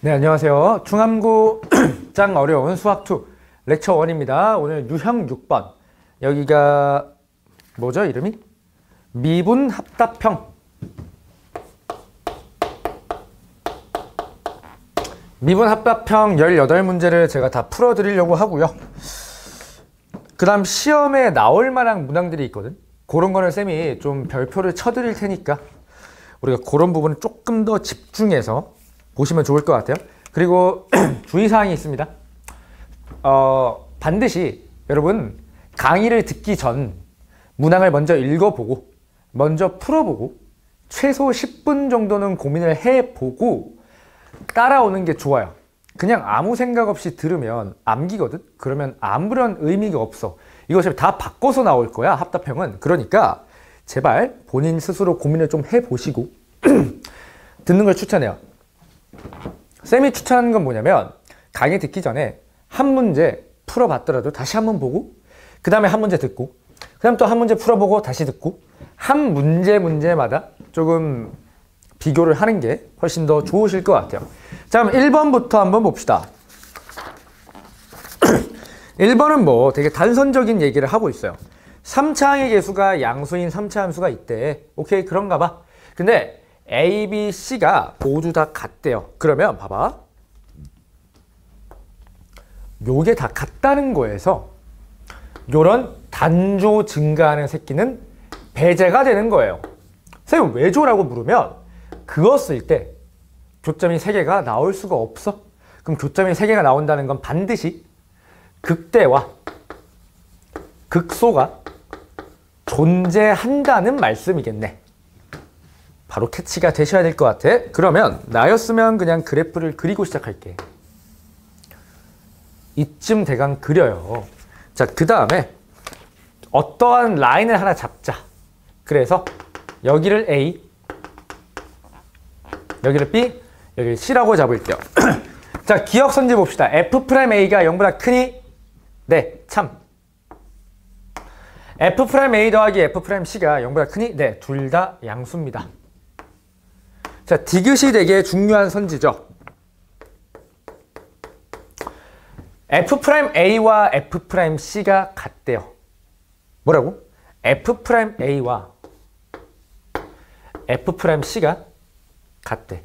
네, 안녕하세요. 중함고 짱 어려운 수학2 렉처 1입니다. 오늘 유형 6번. 여기가 뭐죠? 이름이? 미분 합답형. 미분 합답형 18문제를 제가 다 풀어드리려고 하고요. 그 다음 시험에 나올 만한 문항들이 있거든. 그런 거는 쌤이 좀 별표를 쳐드릴 테니까 우리가 그런 부분을 조금 더 집중해서 보시면 좋을 것 같아요. 그리고 주의사항이 있습니다. 반드시 여러분 강의를 듣기 전 문항을 먼저 읽어보고 먼저 풀어보고 최소 10분 정도는 고민을 해보고 따라오는 게 좋아요. 그냥 아무 생각 없이 들으면 암기거든? 그러면 아무런 의미가 없어. 이것을 다 바꿔서 나올 거야, 합답형은. 그러니까 제발 본인 스스로 고민을 좀 해보시고 듣는 걸 추천해요. 쌤이 추천하는 건 뭐냐면 강의 듣기 전에 한 문제 풀어봤더라도 다시 한 번 보고 그 다음에 한 문제 듣고 그 다음 또 한 문제 풀어보고 다시 듣고 한 문제마다 조금 비교를 하는 게 훨씬 더 좋으실 것 같아요. 자, 그럼 1번부터 한번 봅시다. 1번은 뭐 되게 단선적인 얘기를 하고 있어요. 3차항의 개수가 양수인 3차 함수가 있대. 오케이, 그런가 봐. 근데 A, B, C가 모두 다 같대요. 그러면 봐봐. 요게 다 같다는 거에서 요런 단조 증가하는 새끼는 배제가 되는 거예요. 선생님 왜 줘라고 물으면 그거 쓸 때 교점이 3개가 나올 수가 없어. 그럼 교점이 3개가 나온다는 건 반드시 극대와 극소가 존재한다는 말씀이겠네. 바로 캐치가 되셔야 될 것 같아. 그러면 나였으면 그냥 그래프를 그리고 시작할게. 이쯤 대강 그려요. 자, 그 다음에 어떠한 라인을 하나 잡자. 그래서 여기를 A, 여기를 B, 여기를 C라고 잡을게요. 자, 기억선지 봅시다. F'A가 0보다 크니? 네, 참. F'A 더하기 F'C가 0보다 크니? 네, 둘 다 양수입니다. 자, 디귿이 되게 중요한 선지죠. F'A와 F'C가 같대요. 뭐라고? F'A와 F'C가 같대.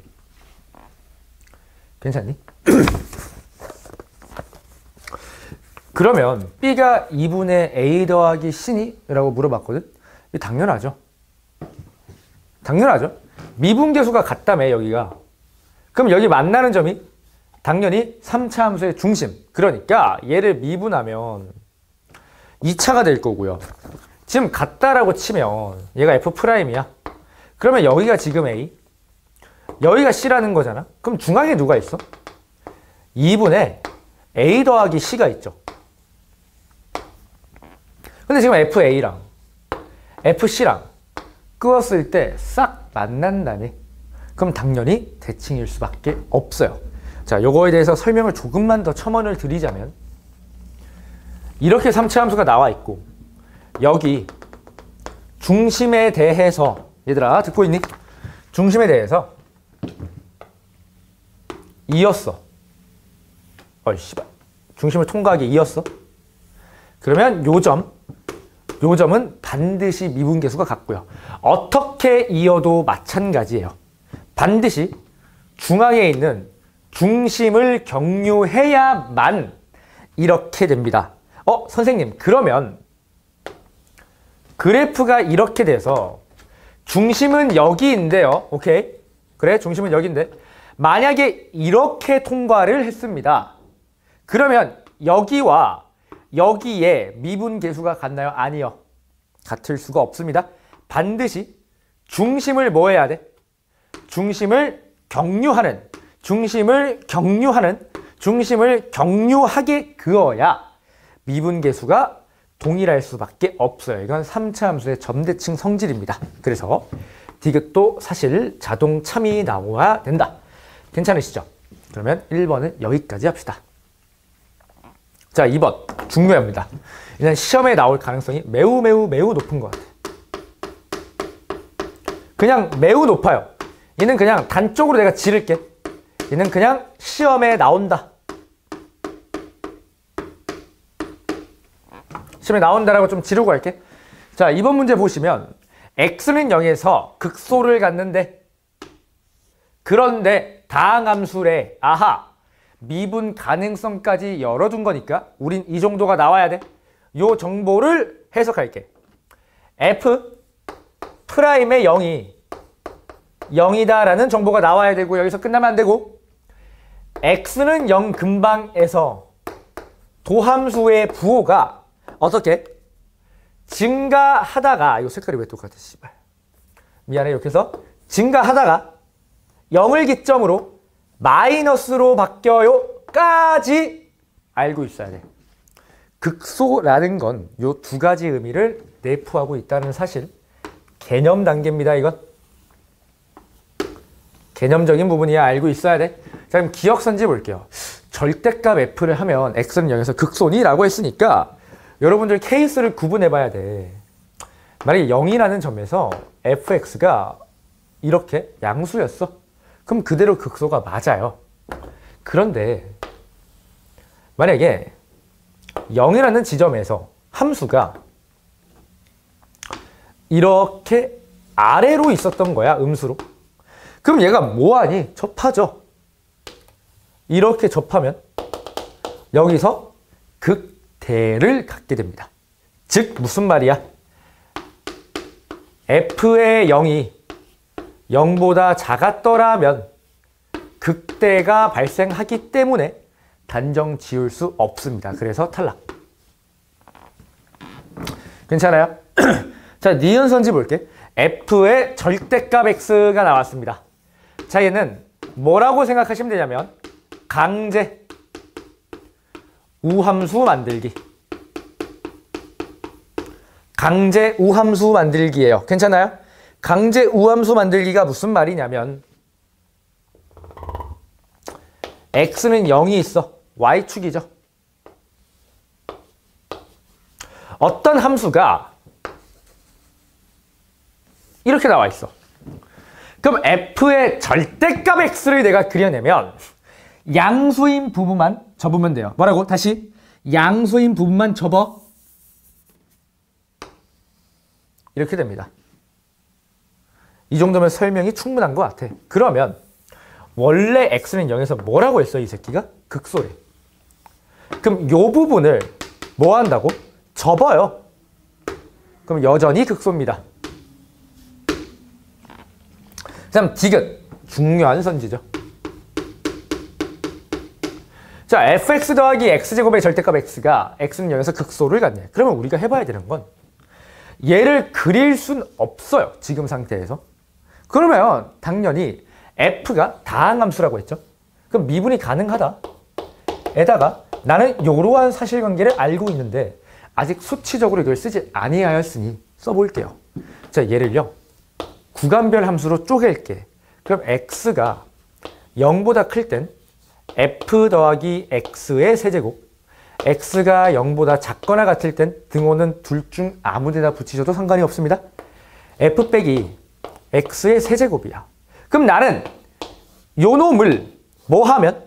괜찮니? 그러면 B가 2분의 A 더하기 C니? 라고 물어봤거든? 이게 당연하죠. 당연하죠. 미분계수가 같다며 여기가. 그럼 여기 만나는 점이 당연히 3차 함수의 중심. 그러니까 얘를 미분하면 2차가 될 거고요. 지금 같다라고 치면 얘가 F'이야. 그러면 여기가 지금 A, 여기가 C라는 거잖아. 그럼 중앙에 누가 있어? 2분의 A 더하기 C가 있죠. 근데 지금 FA랑 FC랑 끄었을 때 싹 만난다네. 그럼 당연히 대칭일 수밖에 없어요. 자, 요거에 대해서 설명을 조금만 더 첨언을 드리자면 이렇게 3차 함수가 나와 있고 여기 중심에 대해서 얘들아 듣고 있니? 중심에 대해서 이었어. 씨발. 중심을 통과하기 이었어. 그러면 요 점은 반드시 미분계수가 같고요. 어떻게 이어도 마찬가지예요. 반드시 중앙에 있는 중심을 경유해야만 이렇게 됩니다. 선생님, 그러면 그래프가 이렇게 돼서 중심은 여기인데요. 오케이? 그래, 중심은 여기인데 만약에 이렇게 통과를 했습니다. 그러면 여기와 여기에 미분계수가 같나요? 아니요. 같을 수가 없습니다. 반드시 중심을 뭐 해야 돼? 중심을 경유하게 그어야 미분계수가 동일할 수밖에 없어요. 이건 3차 함수의 점대칭 성질입니다. 그래서 디귿도 사실 자동 참이 나와야 된다. 괜찮으시죠? 그러면 1번은 여기까지 합시다. 자, 2번 중요합니다. 일단 시험에 나올 가능성이 매우 높은 것 같아요. 그냥 매우 높아요. 얘는 그냥 단적으로 내가 지를게. 얘는 그냥 시험에 나온다. 시험에 나온다라고 좀 지르고 갈게. 자, 이번 문제 보시면 x는 0에서 극소를 갖는데, 그런데 다항함수래. 아하, 미분 가능성까지 열어둔 거니까 우린 이 정도가 나와야 돼. 요 정보를 해석할게. f 프라임의 0이다 라는 정보가 나와야 되고, 여기서 끝나면 안 되고, x는 0 근방에서 도함수의 부호가 어떻게? 증가하다가, 이거 색깔이 왜 똑같아, 씨발. 미안해. 이렇게 해서 증가하다가 0을 기점으로 마이너스로 바뀌어요 까지 알고 있어야 돼. 극소라는 건 요 두 가지 의미를 내포하고 있다는 사실. 개념 단계입니다, 이건. 개념적인 부분이야. 알고 있어야 돼. 자, 그럼 기억선지 볼게요. 절대값 f를 하면 x는 0에서 극소니? 라고 했으니까 여러분들 케이스를 구분해 봐야 돼. 만약에 0이라는 점에서 fx가 이렇게 양수였어. 그럼 그대로 극소가 맞아요. 그런데 만약에 0이라는 지점에서 함수가 이렇게 아래로 있었던 거야, 음수로. 그럼 얘가 뭐하니? 접하죠. 이렇게 접하면 여기서 극대를 갖게 됩니다. 즉 무슨 말이야? f의 0이 0보다 작았더라면 극대가 발생하기 때문에 단정 지을 수 없습니다. 그래서 탈락. 괜찮아요? 자, 니은 선지 볼게. f의 절대값 x가 나왔습니다. 자, 얘는 뭐라고 생각하시면 되냐면 강제 우함수 만들기. 강제 우함수 만들기예요. 괜찮아요? 강제 우함수 만들기가 무슨 말이냐면 x는 0이 있어. y축이죠. 어떤 함수가 이렇게 나와 있어. 그럼 f의 절대값 x를 내가 그려내면 양수인 부분만 접으면 돼요. 뭐라고? 다시. 양수인 부분만 접어. 이렇게 됩니다. 이 정도면 설명이 충분한 것 같아. 그러면 원래 x는 0에서 뭐라고 했어, 이 새끼가? 극소래. 그럼 이 부분을 뭐 한다고? 접어요. 그럼 여전히 극소입니다. 다음 디귿. 중요한 선지죠. 자, fx 더하기 x제곱의 절대값 x가 x는 0에서 극소를 갖네. 그러면 우리가 해봐야 되는 건 얘를 그릴 순 없어요, 지금 상태에서. 그러면 당연히 f가 다항함수라고 했죠. 그럼 미분이 가능하다. 에다가 나는 이러한 사실관계를 알고 있는데 아직 수치적으로 이걸 쓰지 아니하였으니 써볼게요. 자, 얘를요 구간별 함수로 쪼갤게. 그럼 x가 0보다 클 땐 f 더하기 x의 세제곱, x가 0보다 작거나 같을 땐 등호는 둘 중 아무 데나 붙이셔도 상관이 없습니다. f 빼기 x의 세제곱이야. 그럼 나는 요 놈을 뭐 하면?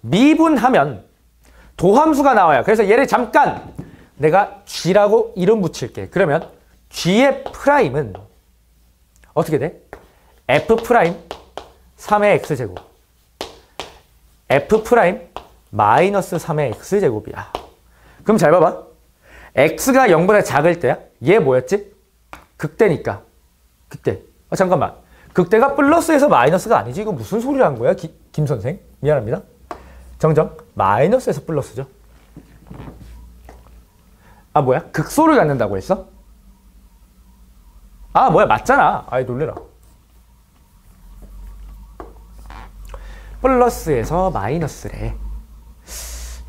미분하면 도함수가 나와요. 그래서 얘를 잠깐 내가 g라고 이름 붙일게. 그러면 g의 프라임은 어떻게 돼? f 프라임 3의 x제곱, f 프라임 마이너스 3의 x제곱이야. 그럼 잘 봐봐. x가 0보다 작을 때야. 얘 뭐였지? 극대니까. 극대. 잠깐만. 극대가 플러스에서 마이너스가 아니지. 이거 무슨 소리를 한 거야? 김 선생? 미안합니다. 정정. 마이너스에서 플러스죠. 아, 뭐야? 극소를 갖는다고 했어? 아, 뭐야? 맞잖아. 아이, 놀래라. 플러스에서 마이너스래.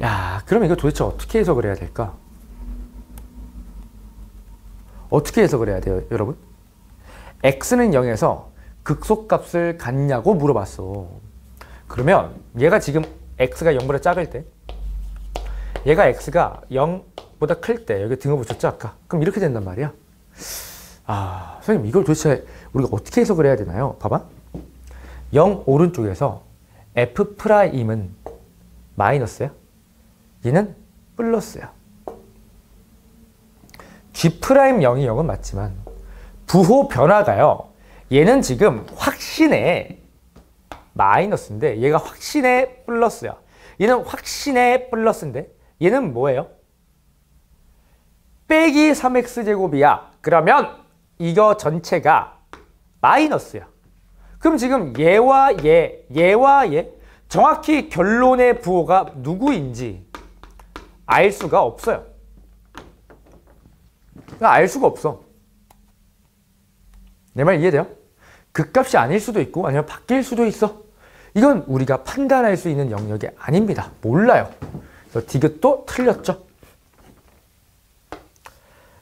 야, 그럼 이거 도대체 어떻게 해석을 해야 될까? 어떻게 해석을 해야 돼요, 여러분? x는 0에서 극소값을 갖냐고 물어봤어. 그러면 얘가 지금 x가 0보다 작을 때, 얘가 x가 0보다 클 때, 여기 등호 붙였죠, 아까? 그럼 이렇게 된단 말이야. 아, 선생님, 이걸 도대체 우리가 어떻게 해석을 해야 되나요? 봐봐. 0 오른쪽에서 F'은 마이너스야. 얘는 플러스야. G'0이 0은 맞지만 부호 변화가요. 얘는 지금 확신의 마이너스인데 얘가 확신의 플러스야. 얘는 확신의 플러스인데 얘는 뭐예요? 빼기 3x제곱이야. 그러면 이거 전체가 마이너스야. 그럼 지금 얘와 얘와 얘 정확히 결론의 부호가 누구인지 알 수가 없어요. 알 수가 없어. 내 말 이해돼요? 극값이 아닐 수도 있고 아니면 바뀔 수도 있어. 이건 우리가 판단할 수 있는 영역이 아닙니다. 몰라요. 그래서 디귿도 틀렸죠.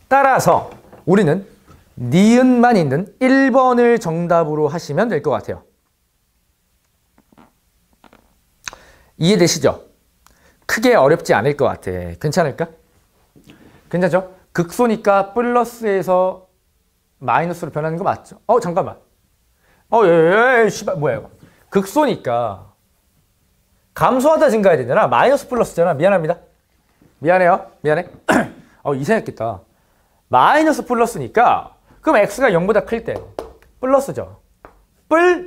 따라서 우리는 니은만 있는 1번을 정답으로 하시면 될 것 같아요. 이해되시죠? 크게 어렵지 않을 것 같아. 괜찮을까? 괜찮죠? 극소니까 플러스에서 마이너스로 변하는 거 맞죠? 잠깐만. 씨발, 뭐야 이거. 극소니까 감소하다 증가해야 되잖아. 마이너스 플러스잖아. 미안합니다. 미안해요. 미안해. 이상했겠다. 마이너스 플러스니까 그럼 x가 0보다 클 때 플러스죠.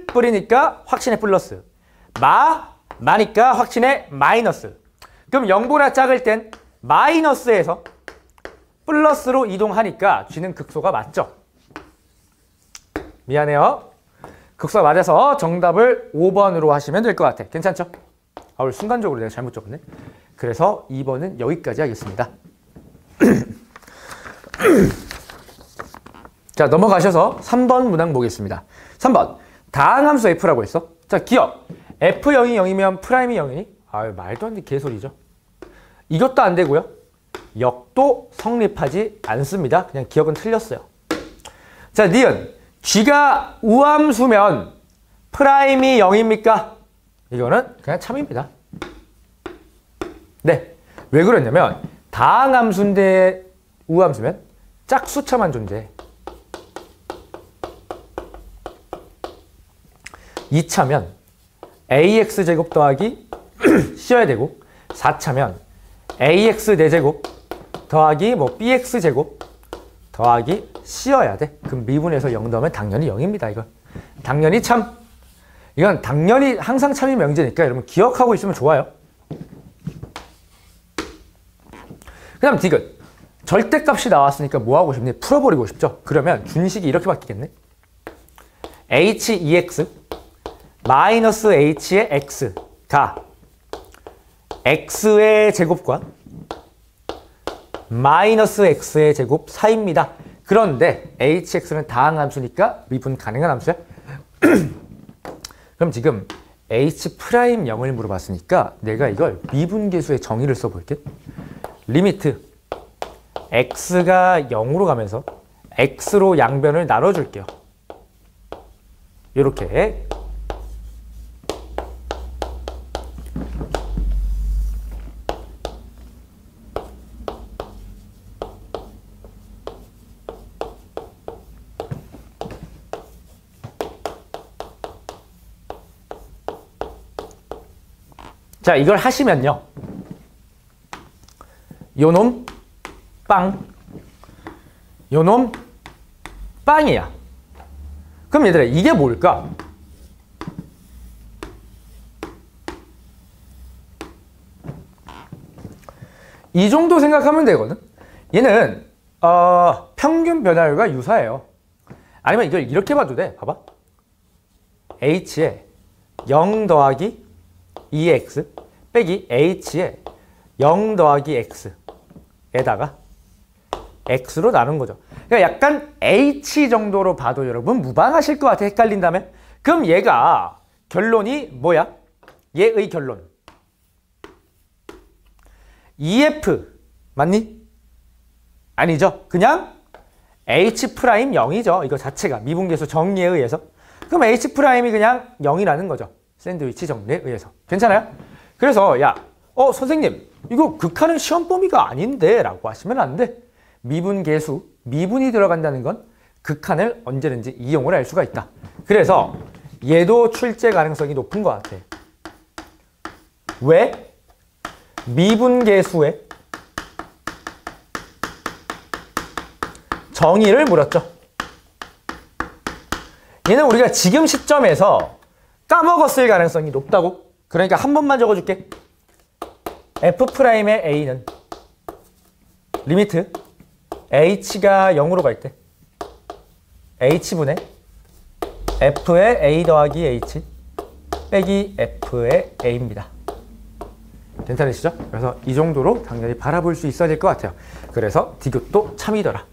뿔이니까 확신의 플러스. 마니까 확신의 마이너스. 그럼 0보다 작을 땐 마이너스에서 플러스로 이동하니까 g는 극소가 맞죠. 미안해요. 극소가 맞아서 정답을 5번으로 하시면 될 것 같아. 괜찮죠? 오늘 순간적으로 내가 잘못 적었네. 그래서 2번은 여기까지 하겠습니다. 자, 넘어가셔서 3번 문항 보겠습니다. 3번. 다항함수 f라고 했어. 자, 기억. f0이 0이면 프라임이 0이니? 말도 안 돼. 개소리죠. 이것도 안 되고요. 역도 성립하지 않습니다. 그냥 기억은 틀렸어요. 자, 니은. g가 우함수면 프라임이 0입니까? 이거는 그냥 참입니다. 네. 왜 그랬냐면 다항함수인데 우함수면 짝수차만 존재해. 2차면 ax제곱 더하기 씌어야 되고 4차면 ax 4제곱 더하기 bx제곱 더하기 씌어야 돼. 그럼 미분에서 0 넣으면 당연히 0입니다. 이건 당연히 참. 이건 당연히 항상 참이 명제니까 여러분 기억하고 있으면 좋아요. 그 다음 디귿. 절대값이 나왔으니까 뭐 하고 싶니? 풀어버리고 싶죠? 그러면 준식이 이렇게 바뀌겠네. h2x 마이너스 h의 x가 x의 제곱과 마이너스 x의 제곱 사이입니다. 그런데 hx는 다항함수니까 미분 가능한 함수야. 그럼 지금 h'0을 물어봤으니까 내가 이걸 미분계수의 정의를 써볼게. 리미트 x가 0으로 가면서 x로 양변을 나눠줄게요. 이렇게. 자, 이걸 하시면요. 요놈 빵, 요놈 빵이야. 그럼 얘들아 이게 뭘까? 이 정도 생각하면 되거든. 얘는 평균 변화율과 유사해요. 아니면 이걸 이렇게 봐도 돼. 봐봐. h에 0 더하기 2x 빼기 h에 0 더하기 x에다가 x로 나눈 거죠. 그러니까 약간 h 정도로 봐도 여러분 무방하실 것 같아. 헷갈린다면. 그럼 얘가 결론이 뭐야? 얘의 결론. EF 맞니? 아니죠. 그냥 H'0이죠. 이거 자체가 미분계수 정리에 의해서. 그럼 H'이 그냥 0이라는 거죠. 샌드위치 정리에 의해서. 괜찮아요? 그래서 야, 선생님 이거 극한은 시험 범위가 아닌데 라고 하시면 안 돼. 미분계수, 미분이 들어간다는 건 극한을 언제든지 이용을 할 수가 있다. 그래서 얘도 출제 가능성이 높은 것 같아. 왜? 미분계수의 정의를 물었죠. 얘는 우리가 지금 시점에서 까먹었을 가능성이 높다고. 그러니까 한 번만 적어줄게. F'의 A는 리미트 H가 0으로 갈 때 H분의 F의 A 더하기 H 빼기 F의 A입니다. 괜찮으시죠? 그래서 이 정도로 당연히 바라볼 수 있어야 될 것 같아요. 그래서 디귿도 참이더라.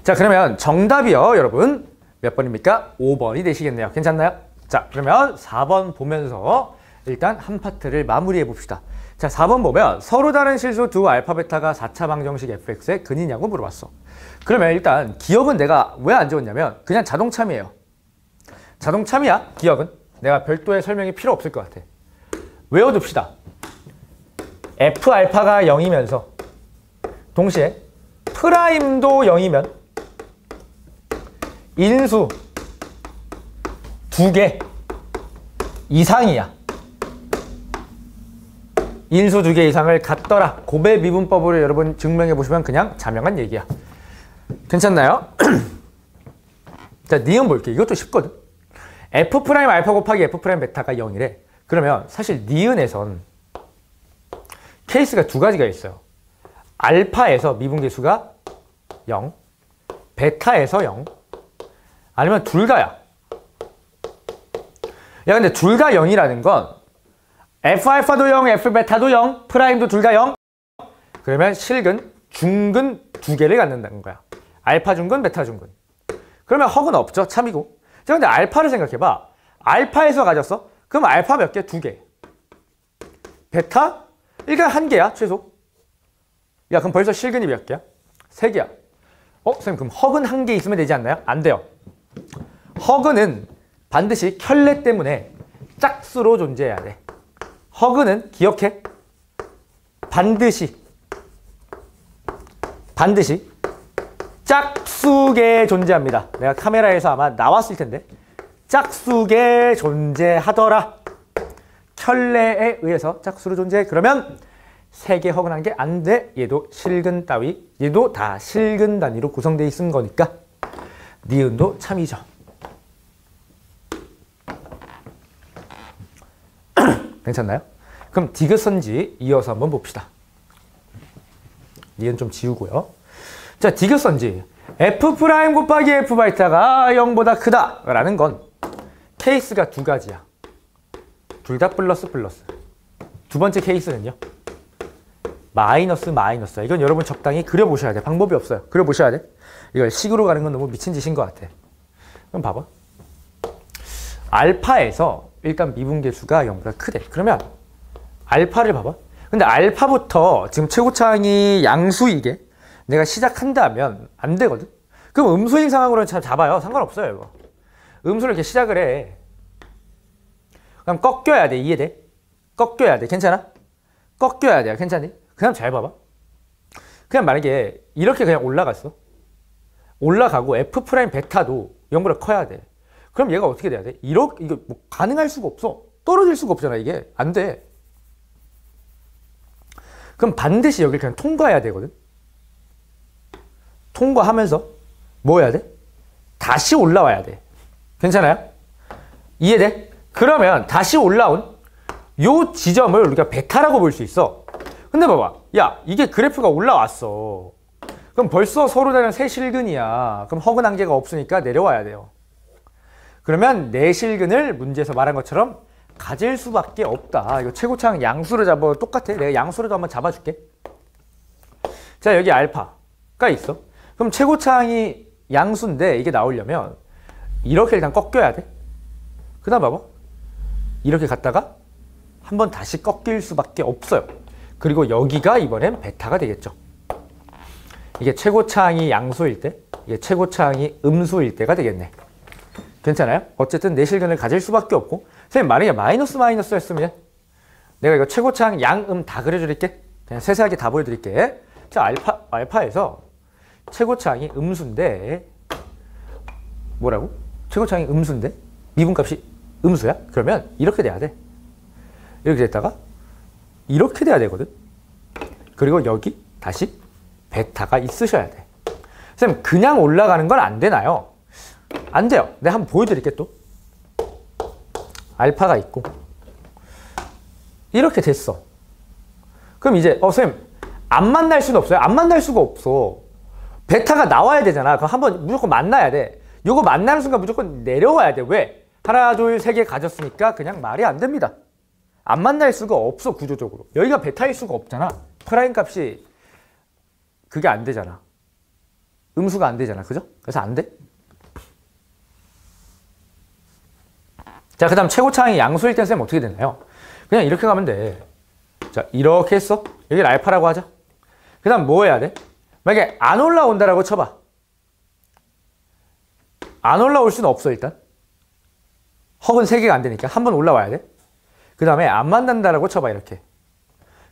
자, 그러면 정답이요, 여러분. 몇 번입니까? 5번이 되시겠네요. 괜찮나요? 자, 그러면 4번 보면서 일단 한 파트를 마무리해 봅시다. 자, 4번 보면 서로 다른 실수 두 알파 베타가 4차 방정식 fx의 근이냐고 물어봤어. 그러면 일단 기억은 내가 왜 안 적었냐면 그냥 자동참이에요. 자동참이야, 기억은. 내가 별도의 설명이 필요 없을 것 같아. 외워둡시다. f 알파가 0이면서 동시에 프라임도 0이면 인수 2개 이상이야. 인수 2개 이상을 갖더라. 고배 미분법으로 여러분 증명해 보시면 그냥 자명한 얘기야. 괜찮나요? 자, 니은 볼게. 이것도 쉽거든. f 프라임 알파 곱하기 f 프라임 베타가 0이래. 그러면 사실 니은에선 케이스가 두 가지가 있어요. 알파에서 미분계수가 0, 베타에서 0, 아니면 둘 다야. 야, 근데 둘 다 0이라는 건 F알파도 0, F베타도 0, 프라임도 둘 다 0. 그러면 실근, 중근 두 개를 갖는다는 거야. 알파 중근, 베타 중근. 그러면 허근 없죠. 참이고. 자, 근데 알파를 생각해봐. 알파에서 가졌어? 그럼 알파 몇 개? 2개. 베타? 일단 1개야, 최소. 야, 그럼 벌써 실근이 몇 개야? 3개야. 선생님, 그럼 허근 1개 있으면 되지 않나요? 안 돼요. 허근은 반드시 켤레 때문에 짝수로 존재해야 돼. 허근은 기억해. 반드시 짝수계 존재합니다. 내가 카메라에서 아마 나왔을 텐데 짝수계 존재하더라. 켤레에 의해서 짝수로 존재해. 그러면 3개 허근한 게 안 돼. 얘도 실근 따위, 얘도 다 실근 단위로 구성되어 있는 거니까 니은도 참이죠. 괜찮나요? 그럼 디귿선지 이어서 한번 봅시다. 니은 좀 지우고요. 자, 디귿선지 f 프라임 곱하기 f 베타가 0보다 크다 라는 건 케이스가 두 가지야. 둘 다 플러스. 두 번째 케이스는요, 마이너스. 이건 여러분 적당히 그려보셔야 돼. 방법이 없어요. 그려보셔야 돼. 이걸 식으로 가는 건 너무 미친 짓인 것 같아. 그럼 봐봐. 알파에서 일단 미분계수가 0보다 크대. 그러면 알파를 봐봐. 근데 알파부터 지금 최고차항이 양수이게 내가 시작한다면 안 되거든. 그럼 음수인 상황으로는 잘 잡아요. 상관없어요, 이거. 음수를 이렇게 시작을 해. 그럼 꺾여야 돼. 이해돼? 꺾여야 돼. 괜찮아? 꺾여야 돼. 괜찮니? 그냥 잘 봐봐. 그냥 만약에 이렇게 그냥 올라갔어. 올라가고 f 프라임 베타도 0보다 커야 돼. 그럼 얘가 어떻게 돼야 돼? 이거 뭐 가능할 수가 없어. 떨어질 수가 없잖아, 이게. 안 돼. 그럼 반드시 여기를 그냥 통과해야 되거든. 통과하면서 뭐 해야 돼? 다시 올라와야 돼. 괜찮아요? 이해돼? 그러면 다시 올라온 요 지점을 우리가 베타라고 볼 수 있어. 근데 봐봐. 야, 이게 그래프가 올라왔어. 그럼 벌써 서로 다른 세 실근이야. 그럼 허근 한계가 없으니까 내려와야 돼요. 그러면 내 실근을 문제에서 말한 것처럼 가질 수밖에 없다. 이거 최고차항 양수를 잡아. 똑같아. 내가 양수로도 한번 잡아줄게. 자, 여기 알파가 있어. 그럼 최고차항이 양수인데 이게 나오려면 이렇게 일단 꺾여야 돼. 그 다음 봐봐. 이렇게 갔다가 한번 다시 꺾일 수밖에 없어요. 그리고 여기가 이번엔 베타가 되겠죠. 이게 최고차항이 양수일 때, 이게 최고차항이 음수일 때가 되겠네. 괜찮아요? 어쨌든 내 실근을 가질 수밖에 없고. 선생님, 만약에 마이너스 했으면 내가 이거 최고차항 양음 다 그려드릴게. 그냥 세세하게 다 보여드릴게. 자, 알파에서 최고차항이 음수인데 뭐라고? 최고차항이 음수인데 미분값이 음수야? 그러면 이렇게 돼야 돼. 이렇게 됐다가 이렇게 돼야 되거든. 그리고 여기 다시 베타가 있으셔야 돼. 선생님 그냥 올라가는 건 안 되나요? 안 돼요. 내가 한번 보여드릴게 또. 알파가 있고 이렇게 됐어. 그럼 이제 선생님 안 만날 수는 없어요? 안 만날 수가 없어. 베타가 나와야 되잖아. 그럼 한번 무조건 만나야 돼. 요거 만나는 순간 무조건 내려와야 돼. 왜? 하나, 둘, 세 개 가졌으니까 그냥 말이 안 됩니다. 안 만날 수가 없어, 구조적으로. 여기가 베타일 수가 없잖아. 프라임 값이 그게 안 되잖아. 음수가 안 되잖아. 그죠? 그래서 안 돼. 자, 그 다음 최고차항이 양수일 땐 쌤 어떻게 되나요? 그냥 이렇게 가면 돼. 자, 이렇게 했어. 여기를 알파라고 하자. 그 다음 뭐 해야 돼? 만약에 안 올라온다라고 쳐봐. 안 올라올 수는 없어, 일단. 허근 3개가 안 되니까 한 번 올라와야 돼. 그 다음에 안 만난다라고 쳐봐, 이렇게.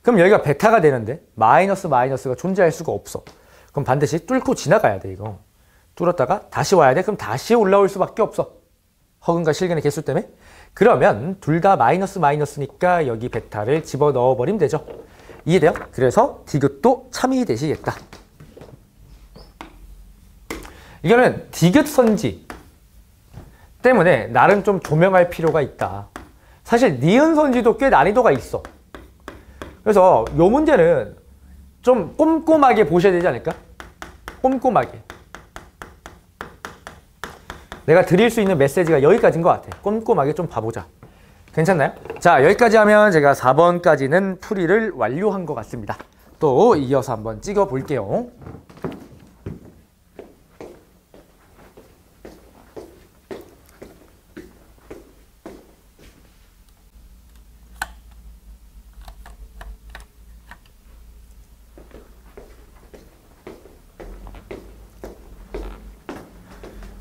그럼 여기가 베타가 되는데 마이너스가 존재할 수가 없어. 그럼 반드시 뚫고 지나가야 돼, 이거. 뚫었다가 다시 와야 돼. 그럼 다시 올라올 수밖에 없어. 허근과 실근의 개수 때문에. 그러면 둘 다 마이너스니까 여기 베타를 집어넣어 버리면 되죠. 이해돼요? 그래서 디귿도 참이 되시겠다. 이거는 디귿 선지 때문에 나름 좀 조명할 필요가 있다. 사실 니은 선지도 꽤 난이도가 있어. 그래서 요 문제는 좀 꼼꼼하게 보셔야 되지 않을까? 꼼꼼하게. 내가 드릴 수 있는 메시지가 여기까지인 것 같아. 꼼꼼하게 좀 봐보자. 괜찮나요? 자, 여기까지 하면 제가 4번까지는 풀이를 완료한 것 같습니다. 또 이어서 한번 찍어 볼게요.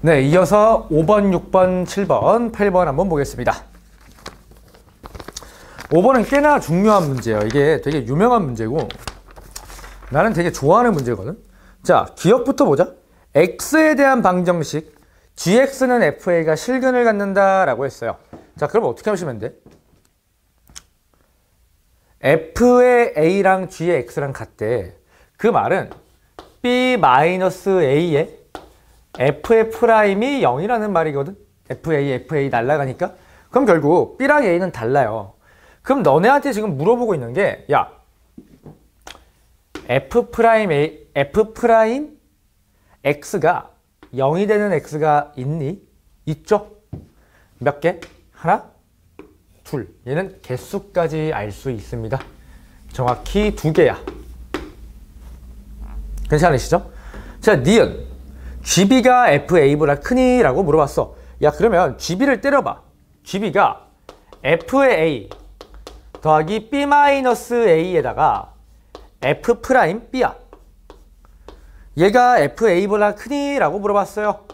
네, 이어서 5번, 6번, 7번, 8번 한번 보겠습니다. 5번은 꽤나 중요한 문제예요. 이게 되게 유명한 문제고 나는 되게 좋아하는 문제거든. 자, 기억부터 보자. x에 대한 방정식 gx는 fa가 실근을 갖는다라고 했어요. 자, 그럼 어떻게 하시면 돼? f의 a랑 g의 x랑 같대. 그 말은 b-a에 f의 프라임이 0이라는 말이거든. fa 날라가니까. 그럼 결국 b랑 a는 달라요. 그럼 너네한테 지금 물어보고 있는 게, 야, f 프라임 x가 0이 되는 x가 있니? 있죠? 몇 개? 하나? 둘. 얘는 개수까지 알 수 있습니다. 정확히 2개야. 괜찮으시죠? 자, 니은. GB가 FA보다 크니? 라고 물어봤어. 야, 그러면 GB를 때려봐. GB가 F의 A 더하기 B-A에다가 F'B야. 얘가 FA보다 크니? 라고 물어봤어요.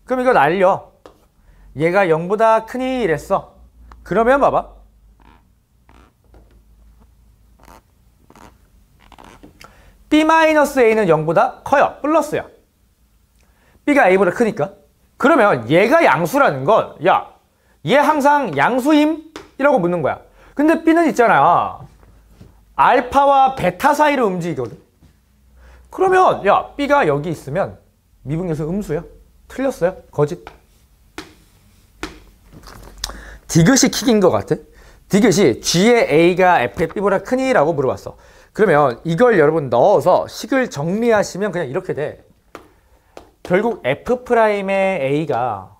그럼 이거 날려. 얘가 0보다 크니? 이랬어. 그러면 봐봐. B-A는 0보다 커요. 플러스야. B가 A보다 크니까. 그러면 얘가 양수라는 건, 야, 얘 항상 양수임? 이라고 묻는 거야. 근데 B는 있잖아. 알파와 베타 사이로 움직이거든. 그러면, 야, B가 여기 있으면 미분계수 음수야. 틀렸어요. 거짓. 디귿이 킥인 것 같아. 디귿이 G의 A가 F의 B보다 크니? 라고 물어봤어. 그러면 이걸 여러분 넣어서 식을 정리하시면 그냥 이렇게 돼. 결국 F'의 A가,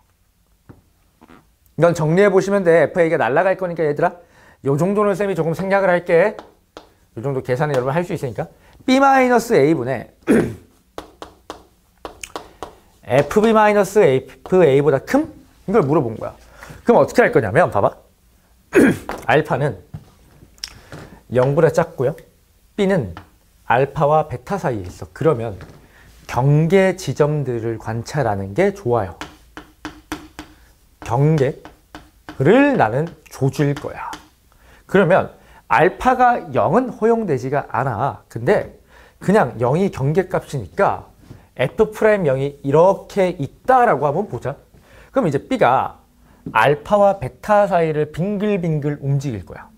이건 정리해보시면 돼. FA가 날아갈 거니까 얘들아. 요 정도는 쌤이 조금 생략을 할게. 요 정도 계산을 여러분 할 수 있으니까. B-A분의 FB-FA보다 큼? 이걸 물어본 거야. 그럼 어떻게 할 거냐면, 봐봐. 알파는 0보다 작고요. B는 알파와 베타 사이에 있어. 그러면 경계 지점들을 관찰하는 게 좋아요. 경계를 나는 줘줄 거야. 그러면 알파가 0은 허용되지가 않아. 근데 그냥 0이 경계값이니까 F'0이 이렇게 있다라고 한번 보자. 그럼 이제 B가 알파와 베타 사이를 빙글빙글 움직일 거야.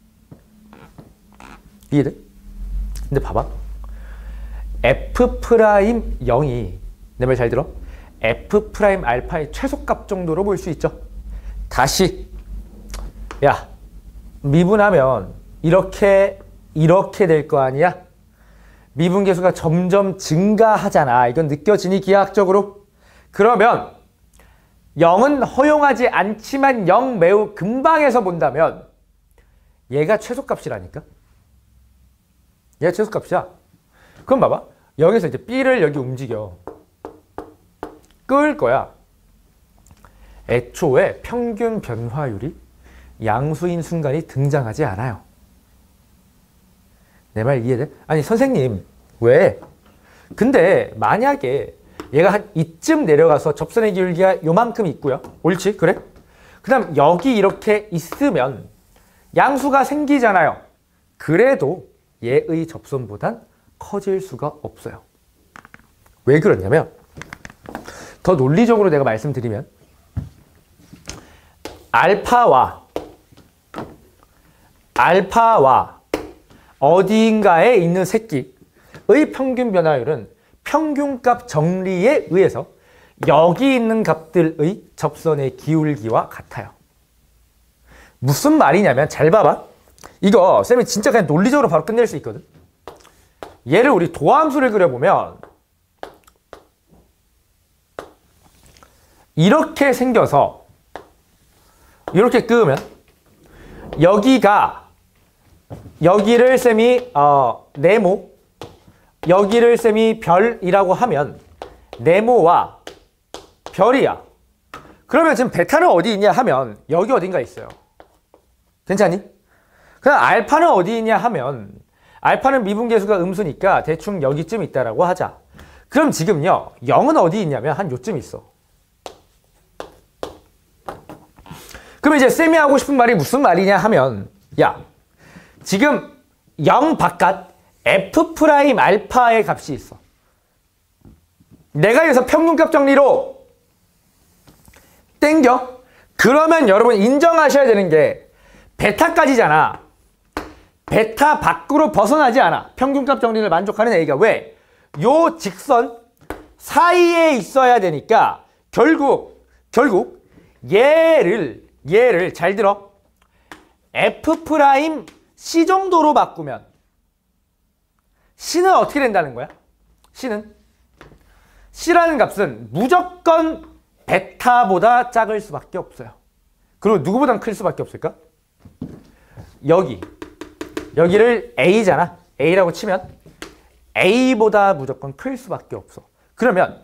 이해돼? 근데 봐봐. F'0이 내 말 잘 들어? F' 알파의 최소값 정도로 볼 수 있죠. 다시 야, 미분하면 이렇게 될 거 아니야? 미분계수가 점점 증가하잖아. 이건 느껴지니 기하학적으로? 그러면 0은 허용하지 않지만 0 매우 근방에서 본다면 얘가 최소값이라니까? 얘가 최소값이야. 그럼 봐봐. 여기서 이제 B를 여기 움직여. 끌 거야. 애초에 평균 변화율이 양수인 순간이 등장하지 않아요. 내 말 이해돼? 아니 선생님 왜? 근데 만약에 얘가 한 이쯤 내려가서 접선의 기울기가 요만큼 있고요. 옳지? 그래? 그 다음 여기 이렇게 있으면 양수가 생기잖아요. 그래도 얘의 접선보단 커질 수가 없어요. 왜 그러냐면 더 논리적으로 내가 말씀드리면 알파와 어디인가에 있는 새끼의 평균 변화율은 평균값 정리에 의해서 여기 있는 값들의 접선의 기울기와 같아요. 무슨 말이냐면 잘 봐봐. 이거 쌤이 진짜 그냥 논리적으로 바로 끝낼 수 있거든. 얘를 우리 도함수를 그려보면 이렇게 생겨서 이렇게 끄면 여기를 쌤이 네모, 여기를 쌤이 별이라고 하면 네모와 별이야. 그러면 지금 베타는 어디 있냐 하면 여기 어딘가 있어요. 괜찮니? 그냥 알파는 어디 있냐 하면 알파는 미분계수가 음수니까 대충 여기쯤 있다라고 하자. 그럼 지금요 0은 어디 있냐면 한 요쯤 있어. 그럼 이제 쌤이 하고 싶은 말이 무슨 말이냐 하면 야 지금 0 바깥 F' 알파의 값이 있어. 내가 여기서 평균값 정리로 땡겨? 그러면 여러분 인정하셔야 되는 게 베타까지잖아. 베타 밖으로 벗어나지 않아. 평균값 정리를 만족하는 A가. 왜? 요 직선 사이에 있어야 되니까 결국 얘를 잘 들어. F'C 정도로 바꾸면 C는 어떻게 된다는 거야? C라는 값은 무조건 베타보다 작을 수밖에 없어요. 그리고 누구보단 클 수밖에 없을까? 여기를 A잖아. A라고 치면 A보다 무조건 클 수밖에 없어. 그러면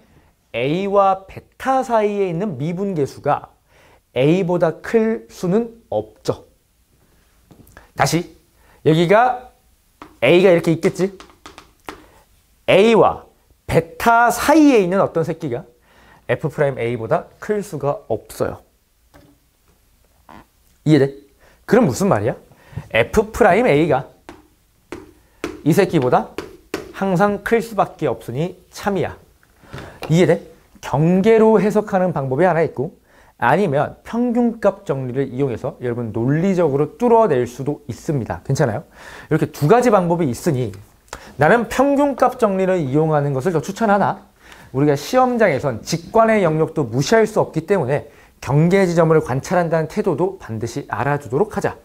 A와 베타 사이에 있는 미분계수가 A보다 클 수는 없죠. 다시 여기가 A가 이렇게 있겠지? A와 베타 사이에 있는 어떤 새끼가 F'A보다 클 수가 없어요. 이해돼? 그럼 무슨 말이야? F'A가 이 새끼보다 항상 클 수밖에 없으니 참이야. 이해돼? 경계로 해석하는 방법이 하나 있고 아니면 평균값 정리를 이용해서 여러분 논리적으로 뚫어낼 수도 있습니다. 괜찮아요? 이렇게 두 가지 방법이 있으니 나는 평균값 정리를 이용하는 것을 더 추천하나 우리가 시험장에선 직관의 영역도 무시할 수 없기 때문에 경계 지점을 관찰한다는 태도도 반드시 알아두도록 하자.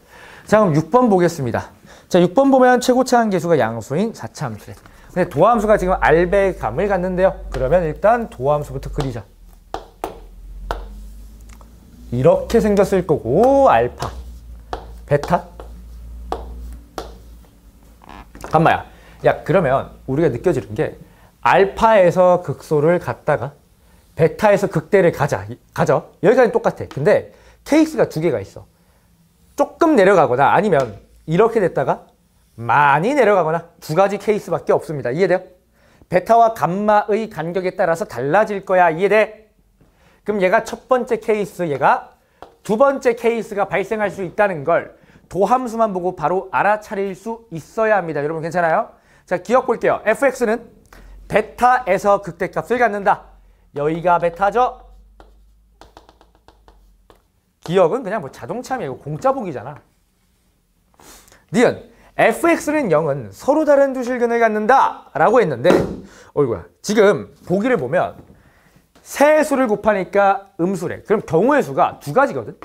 자, 그럼 6번 보겠습니다. 자, 6번 보면 최고차항 계수가 양수인 4차 함수래. 근데 도함수가 지금 알배감을 갖는데요. 그러면 일단 도함수부터 그리자. 이렇게 생겼을 거고 알파, 베타. 잠깐만요. 야, 그러면 우리가 느껴지는 게 알파에서 극소를 갖다가 베타에서 극대를 가져. 여기까지 똑같아. 근데 케이스가 두 개가 있어. 조금 내려가거나 아니면 이렇게 됐다가 많이 내려가거나 두 가지 케이스밖에 없습니다. 이해돼요? 베타와 감마의 간격에 따라서 달라질 거야. 이해돼? 그럼 얘가 첫 번째 케이스, 얘가 두 번째 케이스가 발생할 수 있다는 걸 도함수만 보고 바로 알아차릴 수 있어야 합니다. 여러분 괜찮아요? 자, 기억 볼게요. fx는 베타에서 극대값을 갖는다. 여기가 베타죠? 기억은 그냥 뭐 자동차면 공짜 보기잖아. 니은 fx는 0은 서로 다른 두 실근을 갖는다 라고 했는데 어이구야 지금 보기를 보면 세 수를 곱하니까 음수래. 그럼 경우의 수가 두 가지거든.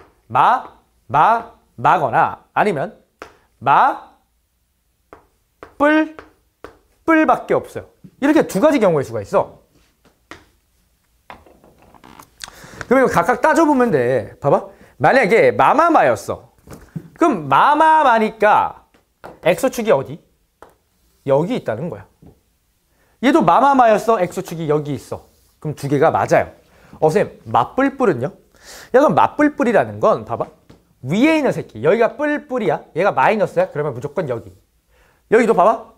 마거나 아니면 뿔밖에 없어요. 이렇게 두 가지 경우의 수가 있어. 그럼 이거 각각 따져보면 돼. 봐봐. 만약에 마마마였어. 그럼 마마마니까 x축이 어디? 여기 있다는 거야. 얘도 마마마였어. x축이 여기 있어. 그럼 두 개가 맞아요. 선생님, 맞뿔뿔은요? 야, 그럼 맞뿔뿔이라는 건 봐봐. 위에 있는 새끼. 여기가 뿔뿔이야. 얘가 마이너스야. 그러면 무조건 여기. 여기도 봐봐.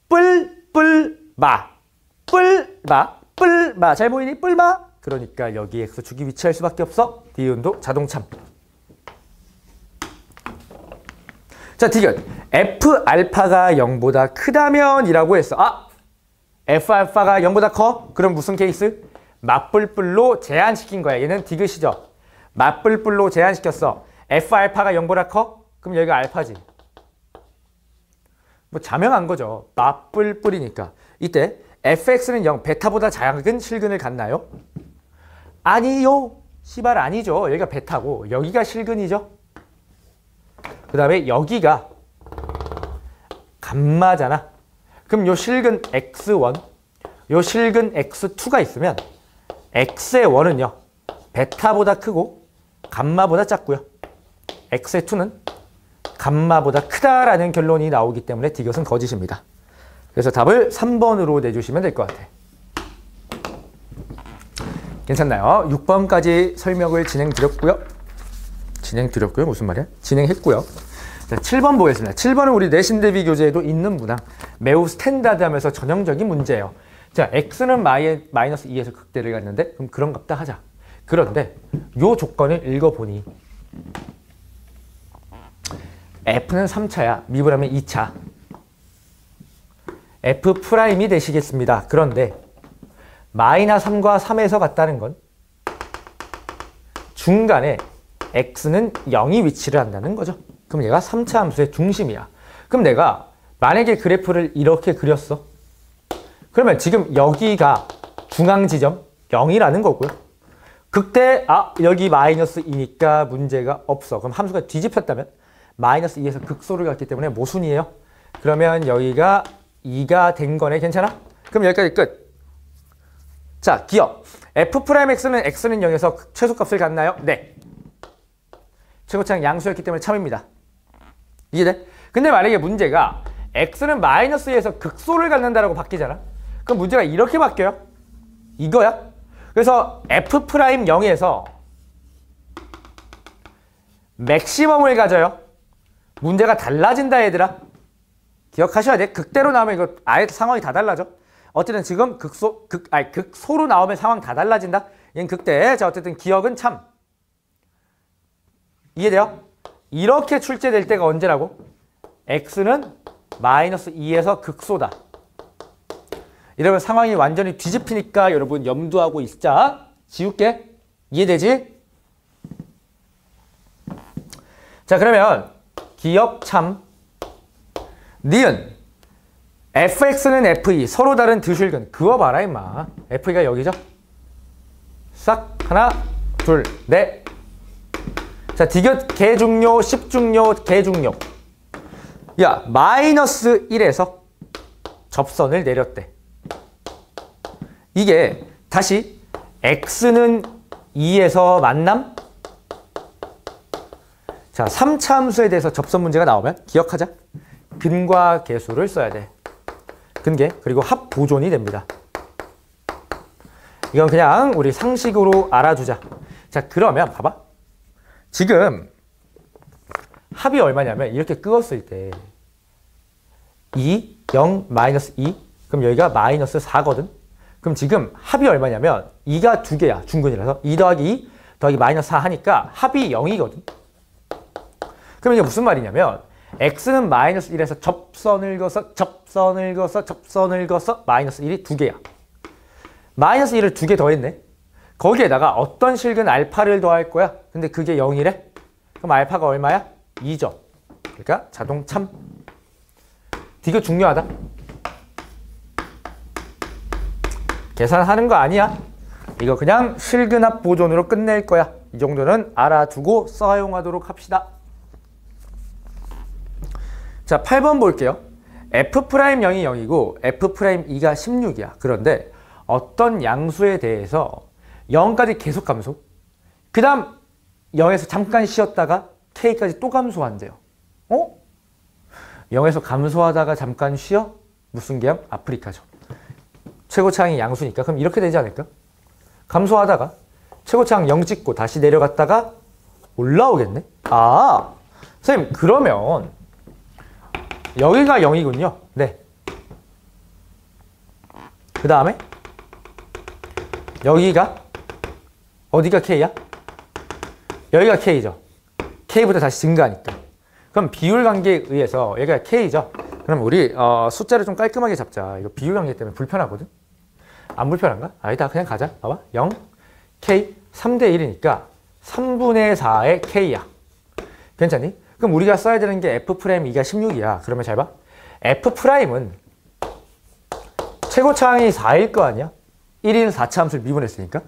뿔마. 잘 보이니? 뿔마. 그러니까 여기 x축이 위치할 수밖에 없어. 디귿도 자동참. 자, 디귿. F알파가 0보다 크다면 이라고 했어. F알파가 0보다 커? 그럼 무슨 케이스? 맞뿔뿔로 제한시킨 거야. 얘는 디귿이죠. 맞뿔뿔로 제한시켰어. F알파가 0보다 커? 그럼 여기가 알파지. 뭐 자명한 거죠. 맞뿔뿔이니까. 이때 fx는 0, 베타보다 작은 실근을 갖나요? 아니요. 시발 아니죠. 여기가 베타고 여기가 실근이죠. 그 다음에 여기가 감마잖아. 그럼 요 실근 x1, 요 실근 x2가 있으면 x의 1은요. 베타보다 크고 감마보다 작고요. x의 2는 감마보다 크다라는 결론이 나오기 때문에 디귿은 거짓입니다. 그래서 답을 3번으로 내주시면 될 것 같아. 괜찮나요? 6번까지 설명을 진행드렸고요. 무슨 말이야? 진행했고요. 자, 7번 보겠습니다. 7번은 우리 내신 대비 교재에도 있는 문항. 매우 스탠다드하면서 전형적인 문제예요. 자, x는 마이너스 2에서 극대를 갖는데 그럼 그런 값다 하자. 그런데 요 조건을 읽어보니 f는 3차야. 미분하면 2차. F'이 되시겠습니다. 그런데 마이너스 3과 3에서 같다는 건 중간에 x는 0이 위치를 한다는 거죠. 그럼 얘가 3차 함수의 중심이야. 그럼 내가 만약에 그래프를 이렇게 그렸어. 그러면 지금 여기가 중앙 지점 0이라는 거고요. 극대 여기 마이너스 2니까 문제가 없어. 그럼 함수가 뒤집혔다면 마이너스 2에서 극소를 갖기 때문에 모순이에요. 그러면 여기가 2가 된 거네. 괜찮아? 그럼 여기까지 끝. 자, 기억. F'X는 X는 0에서 최소값을 갖나요? 네. 최고차는 양수였기 때문에 참입니다. 이해돼? 근데 만약에 문제가 X는 마이너스 2에서 극소를 갖는다라고 바뀌잖아? 그럼 문제가 이렇게 바뀌어요. 이거야. 그래서 F'0에서 맥시멈을 가져요. 문제가 달라진다, 얘들아. 기억하셔야 돼. 극대로 나오면 이거 아예 상황이 다 달라져. 어쨌든 지금 극소로 나오면 상황 다 달라진다. 얘는 극대. 자, 어쨌든 기억은 참. 이해돼요? 이렇게 출제될 때가 언제라고? x는 마이너스 2에서 극소다. 이러면 상황이 완전히 뒤집히니까 여러분 염두하고 있자. 지울게. 이해되지? 자, 그러면 기억 참. 니은 fx는 fe 서로 다른 두 실근 그어봐라 임마. fe가 여기죠? 싹 하나 둘 넷. 자, 디귿 개중요 10중요 개중요. 야, 마이너스 1에서 접선을 내렸대. 이게 다시 x는 2에서 만남. 자, 3차 함수에 대해서 접선 문제가 나오면 기억하자. 근과 계수를 써야 돼. 근계 그리고 합 보존이 됩니다. 이건 그냥 우리 상식으로 알아두자. 자, 그러면 봐봐. 지금 합이 얼마냐면 이렇게 끄었을 때 2, 0, 마이너스 2 그럼 여기가 마이너스 4거든. 그럼 지금 합이 얼마냐면 2가 두 개야. 중근이라서 2 더하기 2 더하기 마이너스 4 하니까 합이 0이거든. 그럼 이게 무슨 말이냐면 x는 마이너스 1에서 접선을 그어서 마이너스 1이 두 개야. 마이너스 1을 두 개 더했네. 거기에다가 어떤 실근 알파를 더할 거야? 근데 그게 0이래? 그럼 알파가 얼마야? 2죠. 그러니까 자동 참. 이거 중요하다. 계산하는 거 아니야. 이거 그냥 실근합 보존으로 끝낼 거야. 이 정도는 알아두고 사용하도록 합시다. 자, 8번 볼게요. F'Y이 0이고 F'E가 16이야. 그런데 어떤 양수에 대해서 0까지 계속 감소, 그 다음 0에서 잠깐 쉬었다가 K까지 또 감소한대요. 0에서 감소하다가 잠깐 쉬어? 무슨 계형? 아프리카죠. 최고차항이 양수니까. 그럼 이렇게 되지 않을까? 감소하다가 최고차항 0 찍고 다시 내려갔다가 올라오겠네? 아, 선생님 그러면 여기가 0이군요. 네. 그 다음에 여기가 어디가 K야? 여기가 K죠. K보다 다시 증가하니까. 그럼 비율 관계에 의해서 여기가 K죠. 그럼 우리 숫자를 좀 깔끔하게 잡자. 이거 비율 관계 때문에 불편하거든? 안 불편한가? 아니다. 그냥 가자. 봐봐. 0, K, 3대 1이니까 3분의 4의 K야. 괜찮니? 그럼 우리가 써야 되는 게 F'E가 16이야. 그러면 잘 봐. F'은 최고차항이 4일 거 아니야? 1인 4차 함수를 미분했으니까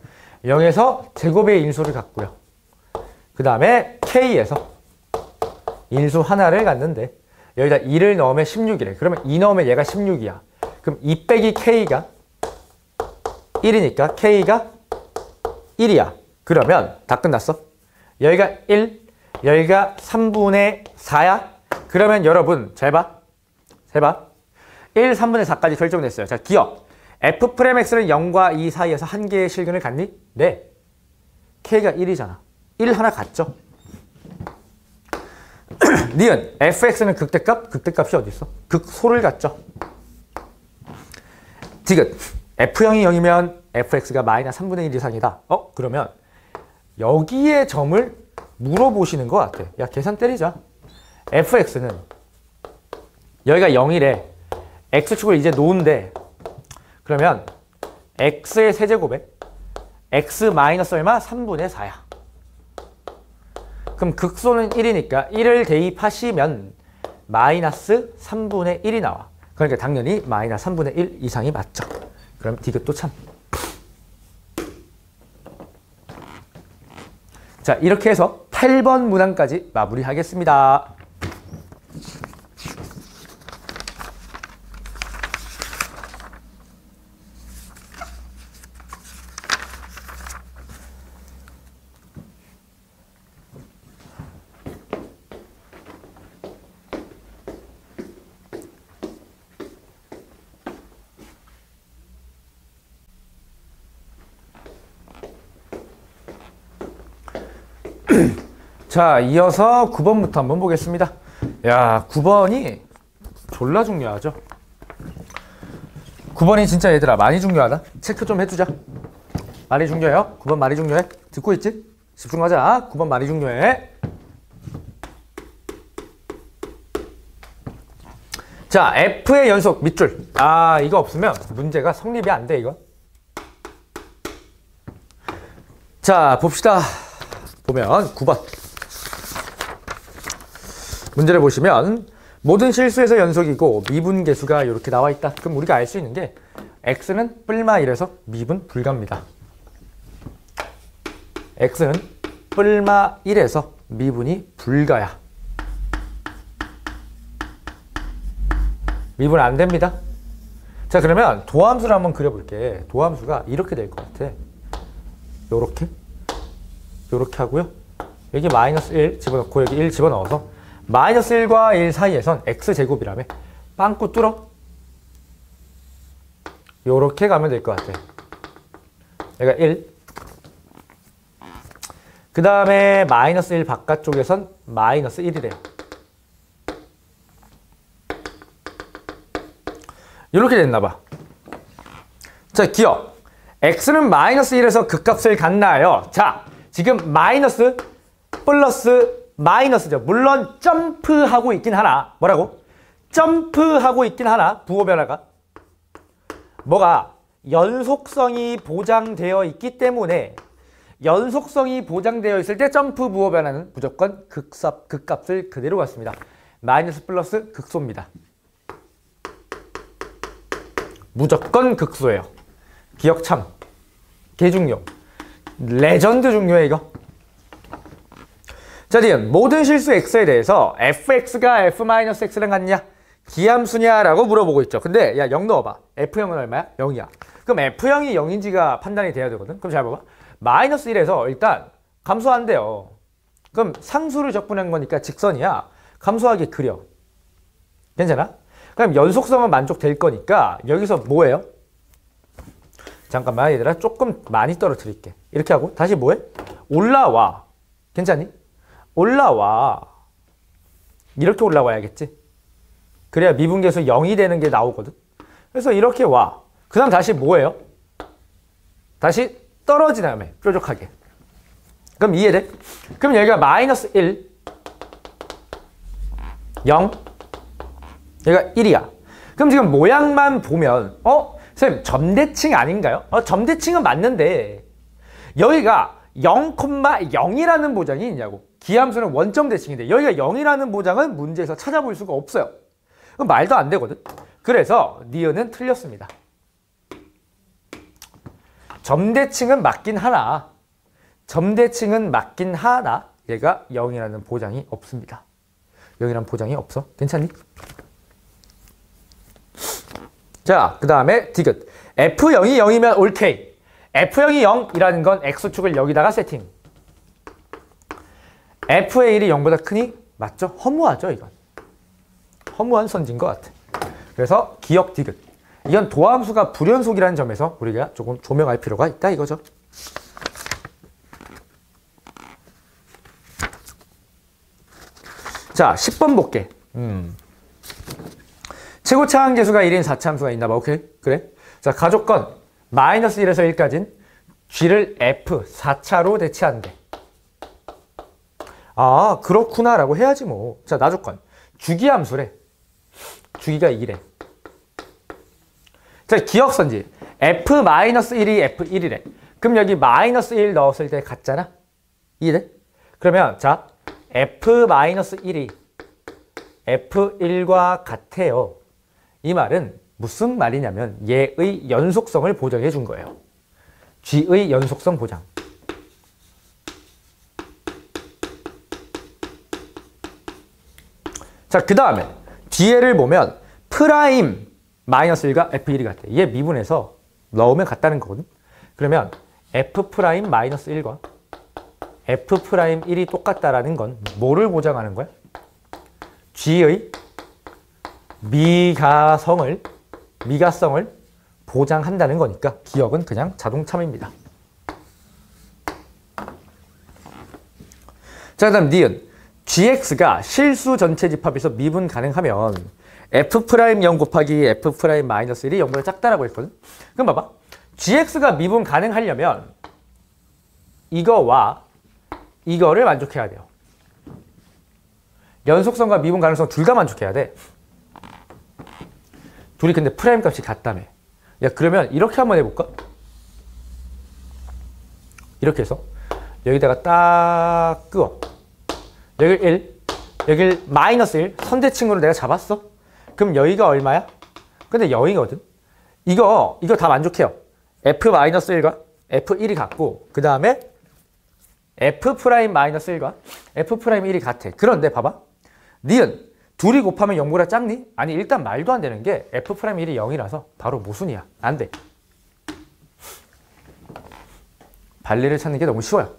0에서 제곱의 인수를 갖고요. 그 다음에 K에서 인수 하나를 갖는데 여기다 2를 넣으면 16이래. 그러면 2 넣으면 얘가 16이야. 그럼 2 빼기 K가 1이니까 K가 1이야. 그러면 다 끝났어. 여기가 1, 여기가 3분의 4야. 그러면 여러분 잘 봐. 잘 봐. 1, 3분의 4까지 결정됐어요. 자, 기억. F'X는 0과 2 사이에서 한 개의 실근을 갖니? 네. K가 1이잖아. 1 하나 갖죠. 니은 Fx는 극대값? 극대값이 어디 있어? 극소를 갖죠. 디귿. F0이 0이면 Fx가 마이너스 3분의 1 이상이다. 그러면 여기에 점을 물어보시는 것 같아. 야, 계산 때리자. Fx는 여기가 0이래. X축을 이제 놓은데 그러면 X의 세제곱에 X 마이너스 얼마? 3분의 4야. 그럼 극소는 1이니까 1을 대입하시면 마이너스 3분의 1이 나와. 그러니까 당연히 마이너스 3분의 1 이상이 맞죠. 그럼 디귿도 참. 자, 이렇게 해서 8번 문항까지 마무리하겠습니다. 자, 이어서 9번부터 한번 보겠습니다. 야, 9번이 졸라 중요하죠. 9번이 진짜 얘들아 많이 중요하다. 체크 좀 해주자. 많이 중요해요. 9번 많이 중요해. 듣고 있지? 집중하자. 9번 많이 중요해. 자, F의 연속 밑줄. 아, 이거 없으면 문제가 성립이 안 돼, 이거. 자, 봅시다. 보면 9번. 문제를 보시면 모든 실수에서 연속이고 미분 계수가 이렇게 나와 있다. 그럼 우리가 알 수 있는 게 x는 뿔마 1에서 미분 불가입니다. x는 뿔마 1에서 미분이 불가야. 미분 안 됩니다. 자, 그러면 도함수를 한번 그려볼게. 도함수가 이렇게 될 것 같아. 요렇게 하고요. 여기 마이너스 1 집어넣고 여기 1 집어넣어서 마이너스 1과 1 사이에선 x제곱이라며 빵꾸 뚫어. 요렇게 가면 될 것 같아. 여기가 1. 그 다음에 마이너스 1 바깥쪽에선 마이너스 1이래요. 이렇게 됐나봐. 자, 기억. x는 마이너스 1에서 극값을 갖나요? 자, 지금 마이너스 플러스 마이너스죠. 물론 점프하고 있긴 하나. 뭐라고? 점프하고 있긴 하나. 부호 변화가. 뭐가 연속성이 보장되어 있기 때문에 연속성이 보장되어 있을 때 점프 부호 변화는 무조건 극값을 그대로 갖습니다. 마이너스 플러스 극소입니다. 무조건 극소예요. 기억 참. 개 중요. 레전드 중요해 이거. 자, 디은 모든 실수 x에 대해서 fx가 f-x랑 같냐? 기함수냐? 라고 물어보고 있죠. 근데 야 0 넣어봐. f형은 얼마야? 0이야. 그럼 f형이 0인지가 판단이 돼야 되거든. 그럼 잘 봐봐. 마이너스 1에서 일단 감소한대요. 그럼 상수를 적분한 거니까 직선이야. 감소하게 그려. 괜찮아? 그럼 연속성은 만족될 거니까 여기서 뭐예요? 잠깐만 얘들아 조금 많이 떨어뜨릴게. 이렇게 하고 다시 뭐해? 올라와. 괜찮니? 올라와. 이렇게 올라와야겠지? 그래야 미분계수 0이 되는 게 나오거든. 그래서 이렇게 와. 그 다음 다시 뭐예요? 다시 떨어지나요? 뾰족하게. 그럼 이해돼? 그럼 여기가 마이너스 1, 0, 여기가 1이야. 그럼 지금 모양만 보면 선생님 점대칭 아닌가요? 점대칭은 맞는데 여기가 0,0이라는 보장이 있냐고. 기함수는 원점 대칭인데 여기가 0이라는 보장은 문제에서 찾아볼 수가 없어요. 그럼 말도 안 되거든. 그래서 니은은 틀렸습니다. 점대칭은 맞긴 하나 얘가 0이라는 보장이 없습니다. 0이라는 보장이 없어. 괜찮니? 자, 그 다음에 디귿. F0이 0이면 올케이. F0이 0이라는 건 X축을 여기다가 세팅. F의 1이 0보다 크니? 맞죠? 허무하죠, 이건. 허무한 선지인 것 같아. 그래서 기억 디귿. 이건 도함수가 불연속이라는 점에서 우리가 조금 조명할 필요가 있다 이거죠. 자, 10번 볼게. 최고 차항계수가 1인 4차함수가 있나 봐. 오케이? 그래? 자, 가족건 마이너스 1에서 1까지는 g를 f 4차로 대체한대. 아, 그렇구나 라고 해야지 뭐. 자, 나조건 주기함수래. 주기가 2래. 자, 기억선지 f-1이 f1이래. 그럼 여기 마이너스 1 넣었을 때 같잖아? 이해돼? 그러면 자, f-1이 f1과 같아요. 이 말은 무슨 말이냐면 얘의 연속성을 보장해 준 거예요. g의 연속성 보장. 자, 그 다음에 뒤에를 보면 프라임 마이너스 1과 f1이 같아. 얘 미분해서 넣으면 같다는 거거든. 그러면 f 프라임 마이너스 1과 f 프라임 1이 똑같다라는 건 뭐를 보장하는 거야? g의 미가성을 보장한다는 거니까 기억은 그냥 자동참입니다. 자, 그 다음 니은. gx가 실수 전체 집합에서 미분 가능하면 f'0 곱하기 f'-1이 0보다 작다라고 했거든. 그럼 봐봐. gx가 미분 가능하려면 이거와 이거를 만족해야 돼요. 연속성과 미분 가능성 둘 다 만족해야 돼. 둘이 근데 프라임 값이 같다며. 야, 그러면 이렇게 한번 해볼까? 이렇게 해서 여기다가 딱 끄어. 여기 1, 여기 마이너스 1 선대칭으로 내가 잡았어. 그럼 여기가 얼마야? 근데 0이거든. 이거 다 만족해요. f-1과 f1이 같고 그 다음에 f'-1과 f'1이 같아. 그런데 봐봐. 니은 둘이 곱하면 0보다 작니? 아니, 일단 말도 안 되는 게 f'1이 0이라서 바로 모순이야. 안 돼. 발리를 찾는 게 너무 쉬워요.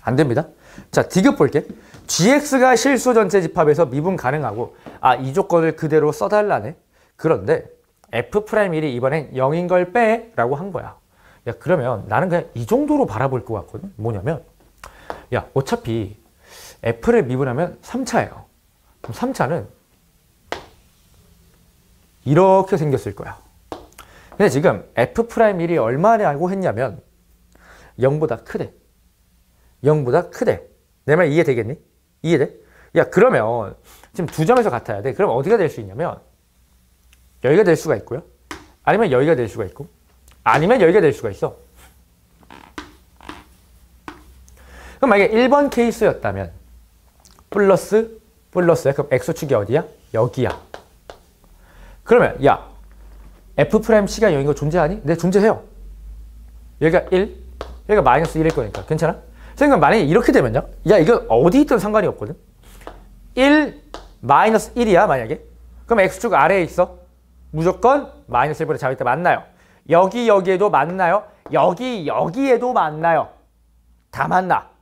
안 됩니다. 자, 디귿 볼게. gx가 실수 전체 집합에서 미분 가능하고 이 조건을 그대로 써달라네. 그런데 f'1이 이번엔 0인 걸 빼 라고 한 거야. 야, 그러면 나는 그냥 이 정도로 바라볼 것 같거든. 뭐냐면 야, 어차피 f를 미분하면 3차예요. 그럼 3차는 이렇게 생겼을 거야. 근데 지금 f'1이 얼마냐고 했냐면 0보다 크대. 0보다 크대. 내 말 이해되겠니? 이해돼? 야, 그러면 지금 두 점에서 같아야 돼. 그럼 어디가 될 수 있냐면 여기가 될 수가 있고요. 아니면 여기가 될 수가 있고 아니면 여기가 될 수가 있어. 그럼 만약에 1번 케이스였다면 플러스 플러스야. 그럼 x축이 어디야? 여기야. 그러면 야 f'C가 0인 거 존재하니? 네, 존재해요. 여기가 1, 여기가 마이너스 1일 거니까. 괜찮아? 그러니까 만약에 이렇게 되면요. 야, 이거 어디 있든 상관이 없거든. 1, 마이너스 1이야, 만약에. 그럼 x축 아래에 있어. 무조건 마이너스 1보다 작을 때 만나요. 여기에도 만나요. 여기에도 만나요. 다 만나.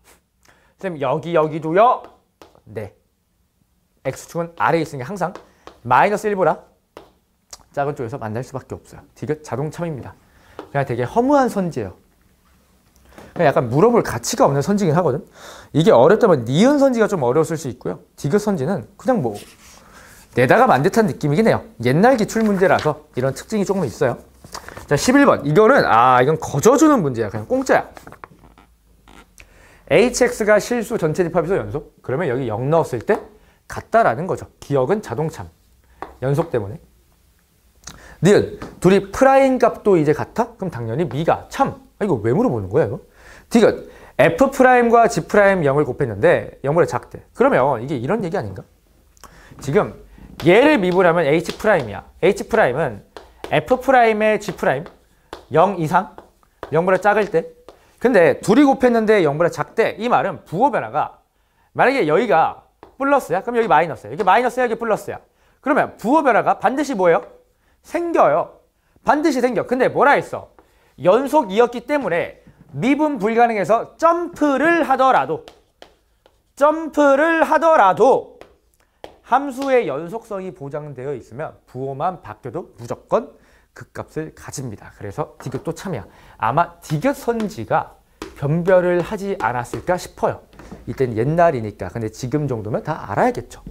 선생님, 여기도요. 네. x축은 아래에 있으니까 항상 마이너스 1보다 작은 쪽에서 만날 수밖에 없어요. 디귿 자동참입니다. 그냥 되게 허무한 선지예요. 그냥 약간 물어볼 가치가 없는 선지긴 하거든. 이게 어렵다면 니은 선지가 좀 어려웠을 수 있고요. 디귿 선지는 그냥 뭐 내다가 만 듯한 느낌이긴 해요. 옛날 기출 문제라서 이런 특징이 조금 있어요. 자, 11번. 이거는 이건 거저주는 문제야. 그냥 공짜야. hx가 실수 전체 집합에서 연속? 그러면 여기 0 넣었을 때 같다라는 거죠. 기억은 자동참. 연속 때문에. 니은. 둘이 프라임 값도 이제 같아? 그럼 당연히 미가 참. 이거 왜 물어보는 거야, 이거? 디귿. f'과 g' 0을 곱했는데 0보다 작대. 그러면 이게 이런 얘기 아닌가? 지금 얘를 미분하면 h'이야. h'은 f'의 g' 0 이상? 0보다 작을 때. 근데 둘이 곱했는데 0보다 작대. 이 말은 부호 변화가 만약에 여기가 플러스야? 그럼 여기 마이너스야. 여기 마이너스야, 여기 플러스야. 그러면 부호 변화가 반드시 뭐예요? 생겨요. 반드시 생겨. 근데 뭐라 했어? 연속이었기 때문에 미분 불가능해서 점프를 하더라도 함수의 연속성이 보장되어 있으면 부호만 바뀌어도 무조건 그 값을 가집니다. 그래서 디귿도 참이야. 아마 디귿 선지가 변별을 하지 않았을까 싶어요. 이때는 옛날이니까. 근데 지금 정도면 다 알아야겠죠.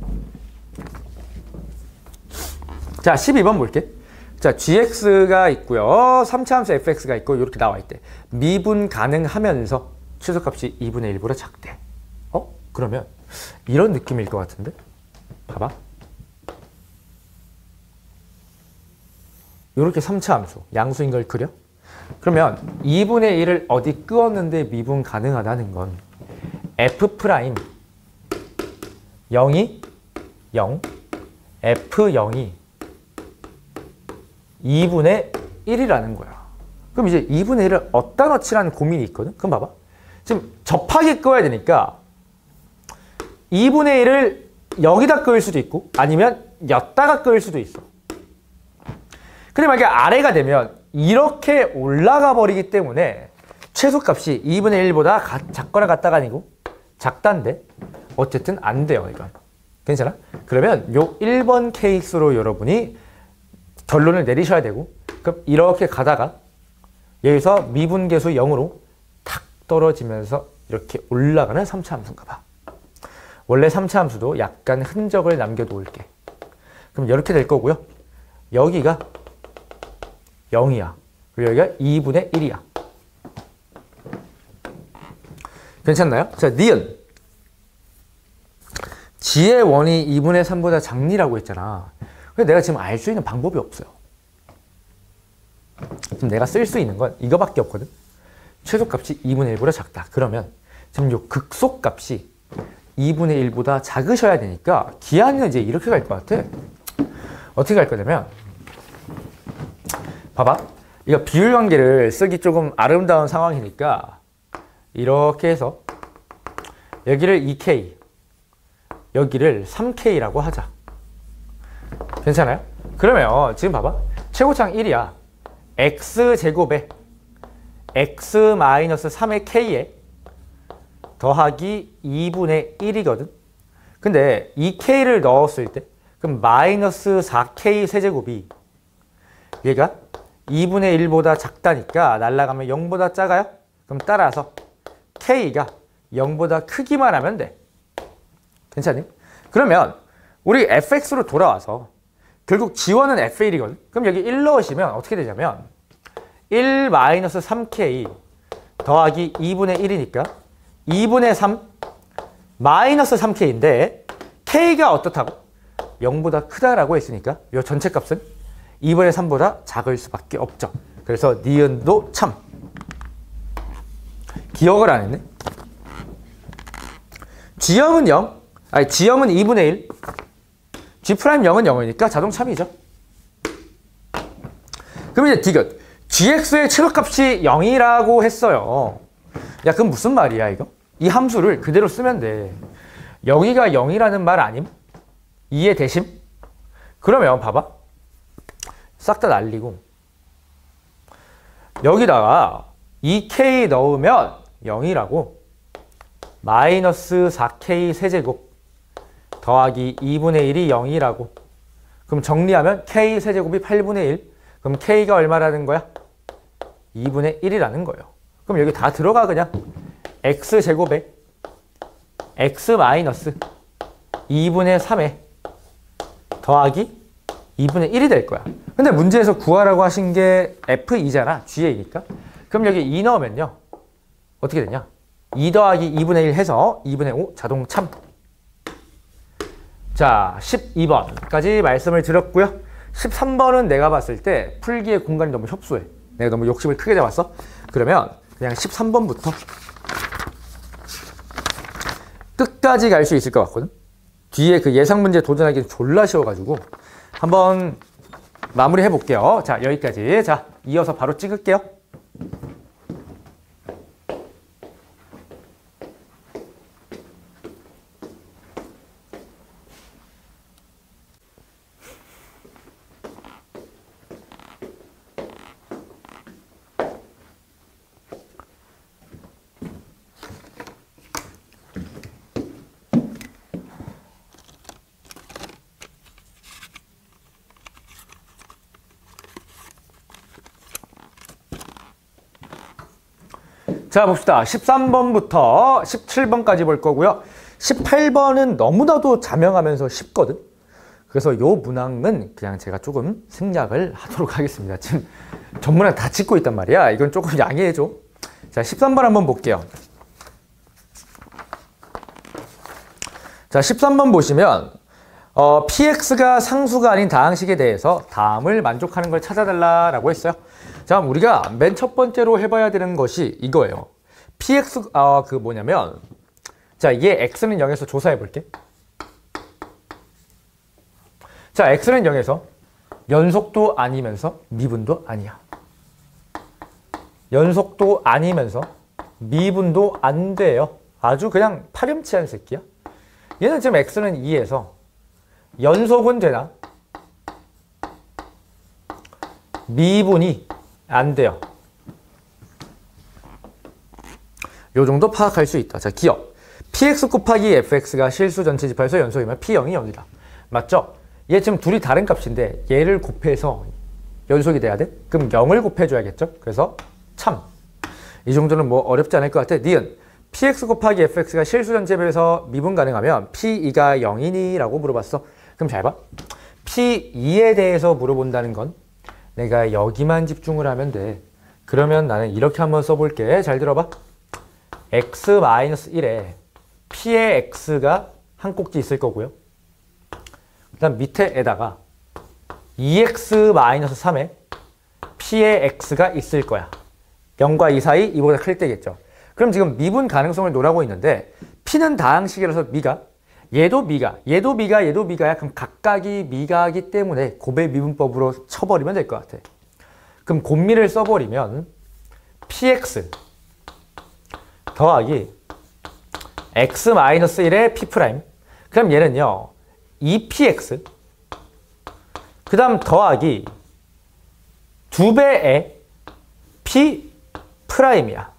자, 12번 볼게. 자, gx가 있고요. 3차 함수 fx가 있고 이렇게 나와 있대. 미분 가능하면서 최소값이 2분의 1보다 작대. 그러면 이런 느낌일 것 같은데? 봐봐. 이렇게 3차 함수, 양수인 걸 그려? 그러면 2분의 1을 어디 끄었는데 미분 가능하다는 건 f' 0이 0, f0이 2분의 1이라는 거야. 그럼 이제 2분의 1을 어디다 넣지라는 고민이 있거든? 그럼 봐봐. 지금 접하게 끄어야 되니까 2분의 1을 여기다 끄을 수도 있고 아니면 였다가 끄을 수도 있어. 근데 만약에 아래가 되면 이렇게 올라가 버리기 때문에 최소값이 2분의 1보다 작거나 같다가 아니고 작단데 어쨌든 안 돼요. 이건. 괜찮아? 그러면 요 1번 케이스로 여러분이 결론을 내리셔야 되고 그럼 이렇게 가다가 여기서 미분계수 0으로 탁 떨어지면서 이렇게 올라가는 3차 함수인가 봐. 원래 3차 함수도 약간 흔적을 남겨놓을게. 그럼 이렇게 될 거고요. 여기가 0이야. 그리고 여기가 2분의 1이야. 괜찮나요? 자, 니은. g의 원이 2분의 3보다 작니라고 했잖아. 근데 내가 지금 알 수 있는 방법이 없어요. 지금 내가 쓸 수 있는 건 이거밖에 없거든. 최소값이 2분의 1보다 작다. 그러면 지금 요 극소값이 2분의 1보다 작으셔야 되니까 기하는 이제 이렇게 갈 것 같아. 어떻게 갈 거냐면 봐봐. 이거 비율 관계를 쓰기 조금 아름다운 상황이니까 이렇게 해서 여기를 2K 여기를 3K라고 하자. 괜찮아요? 그러면 지금 봐봐. 최고창 1이야. X제곱에 X-3의 K에 더하기 2분의 1이거든. 근데 2K를 넣었을 때 그럼 마이너스 4K 세제곱이 얘가 2분의 1보다 작다니까 날아가면 0보다 작아요? 그럼 따라서 K가 0보다 크기만 하면 돼. 괜찮니? 그러면 우리 fx로 돌아와서 결국 지원은 f1이거든. 그럼 여기 1 넣으시면 어떻게 되냐면 1-3k 더하기 2분의 1이니까 2분의 3 마이너스 3k인데 k가 어떻다고? 0보다 크다라고 했으니까 이 전체 값은 2분의 3보다 작을 수밖에 없죠. 그래서 니은도 참. 기억을 안 했네. G형은 0, 아니 G형은 2분의 1, G' 0은 0이니까 자동 참이죠. 그럼 이제 디귿. gx의 최소값이 0이라고 했어요. 야, 그럼 무슨 말이야, 이거? 이 함수를 그대로 쓰면 돼. 여기가 0이라는 말 아님? 2의 대심? 그러면 봐봐. 싹 다 날리고 여기다가 2k 넣으면 0이라고 마이너스 4k 세제곱 더하기 2분의 1이 0이라고. 그럼 정리하면 k 세제곱이 8분의 1. 그럼 k가 얼마라는 거야? 2분의 1이라는 거예요. 그럼 여기 다 들어가 그냥. x제곱에 x 마이너스 2분의 3에 더하기 2분의 1이 될 거야. 근데 문제에서 구하라고 하신 게 f2잖아. gA니까. 그럼 여기 2 넣으면요. 어떻게 되냐? 2 더하기 2분의 1 해서 2분의 5 자동 참. 자, 12번까지 말씀을 드렸고요. 13번은 내가 봤을 때 풀기의 공간이 너무 협소해. 내가 너무 욕심을 크게 잡았어. 그러면 그냥 13번부터 끝까지 갈 수 있을 것 같거든. 뒤에 그 예상 문제 도전하기 졸라 쉬워가지고 한번 마무리 해볼게요. 자, 여기까지. 자, 이어서 바로 찍을게요. 자, 봅시다. 13번부터 17번까지 볼 거고요. 18번은 너무나도 자명하면서 쉽거든. 그래서 요 문항은 그냥 제가 조금 생략을 하도록 하겠습니다. 지금 전문항 다 찍고 있단 말이야. 이건 조금 양해해줘. 자, 13번 한번 볼게요. 자, 13번 보시면 px가 상수가 아닌 다항식에 대해서 다음을 만족하는 걸 찾아달라고 했어요. 자, 우리가 맨 첫 번째로 해봐야 되는 것이 이거예요. px, 뭐냐면, 자, 얘 x는 0에서 조사해 볼게. 자, x는 0에서 연속도 아니면서 미분도 아니야. 연속도 아니면서 미분도 안 돼요. 아주 그냥 파렴치한 새끼야. 얘는 지금 x는 2에서 연속은 되나? 미분이 안 돼요. 요 정도 파악할 수 있다. 자, 기억. px 곱하기 fx가 실수 전체 집합에서 연속이면 p0이 0이다. 맞죠? 얘 지금 둘이 다른 값인데 얘를 곱해서 연속이 돼야 돼? 그럼 0을 곱해줘야겠죠? 그래서 참. 이 정도는 뭐 어렵지 않을 것 같아. 니은. px 곱하기 fx가 실수 전체 집합에서 미분 가능하면 p2가 0이니? 라고 물어봤어. 그럼 잘 봐. p2에 대해서 물어본다는 건 내가 여기만 집중을 하면 돼. 그러면 나는 이렇게 한번 써볼게. 잘 들어봐. x-1에 p의 x가 한 꼭지 있을 거고요. 그 다음 밑에에다가 2x-3에 p의 x가 있을 거야. 0과 2 사이 이보다 클 때겠죠. 그럼 지금 미분 가능성을 노라고 있는데 p는 다항식이라서 미가, 얘도 미가, 얘도 미가, 얘도 미가야. 그럼 각각이 미가이기 때문에 곱의 미분법으로 쳐버리면 될 것 같아. 그럼 곱미를 써버리면 px 더하기 x-1의 p'. 그럼 얘는요 2px 그 다음 더하기 2배의 p'이야.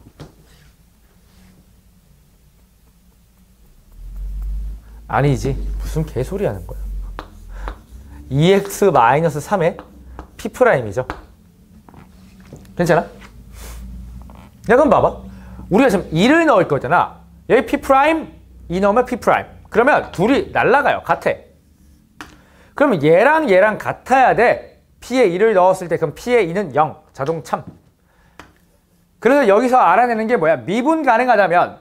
아니지. 무슨 개소리 하는 거야. 2x-3의 p'이죠. 괜찮아? 야, 그럼 봐봐. 우리가 지금 2를 넣을 거잖아. 여기 p', 2 넣으면 p'. 그러면 둘이 날라가요. 같아. 그러면 얘랑 얘랑 같아야 돼. p에 2를 넣었을 때 그럼 p에 2는 0. 자동 참. 그래서 여기서 알아내는 게 뭐야? 미분 가능하다면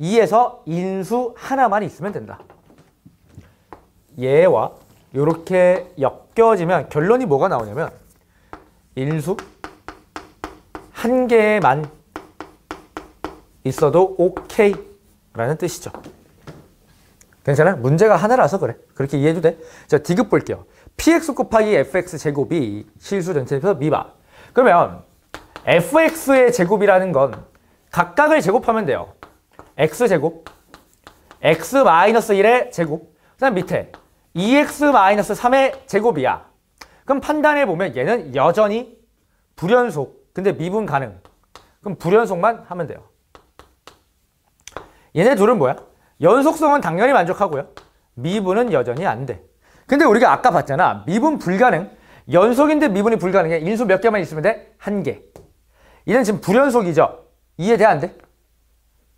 2에서 인수 하나만 있으면 된다. 얘와 이렇게 엮여지면 결론이 뭐가 나오냐면 인수 한 개만 있어도 오케이 라는 뜻이죠. 괜찮아? 문제가 하나라서 그래. 그렇게 이해해도 돼. 자, 디귿 볼게요. px 곱하기 fx 제곱이 실수 전체에서 미바. 그러면 fx의 제곱이라는 건 각각을 제곱하면 돼요. x제곱, x-1의 제곱, 그 다음 밑에 2x-3의 제곱이야. 그럼 판단해보면 얘는 여전히 불연속, 근데 미분 가능. 그럼 불연속만 하면 돼요. 얘네 둘은 뭐야? 연속성은 당연히 만족하고요. 미분은 여전히 안 돼. 근데 우리가 아까 봤잖아. 미분 불가능. 연속인데 미분이 불가능해. 인수 몇 개만 있으면 돼? 한 개. 얘는 지금 불연속이죠. 이해돼? 안 돼?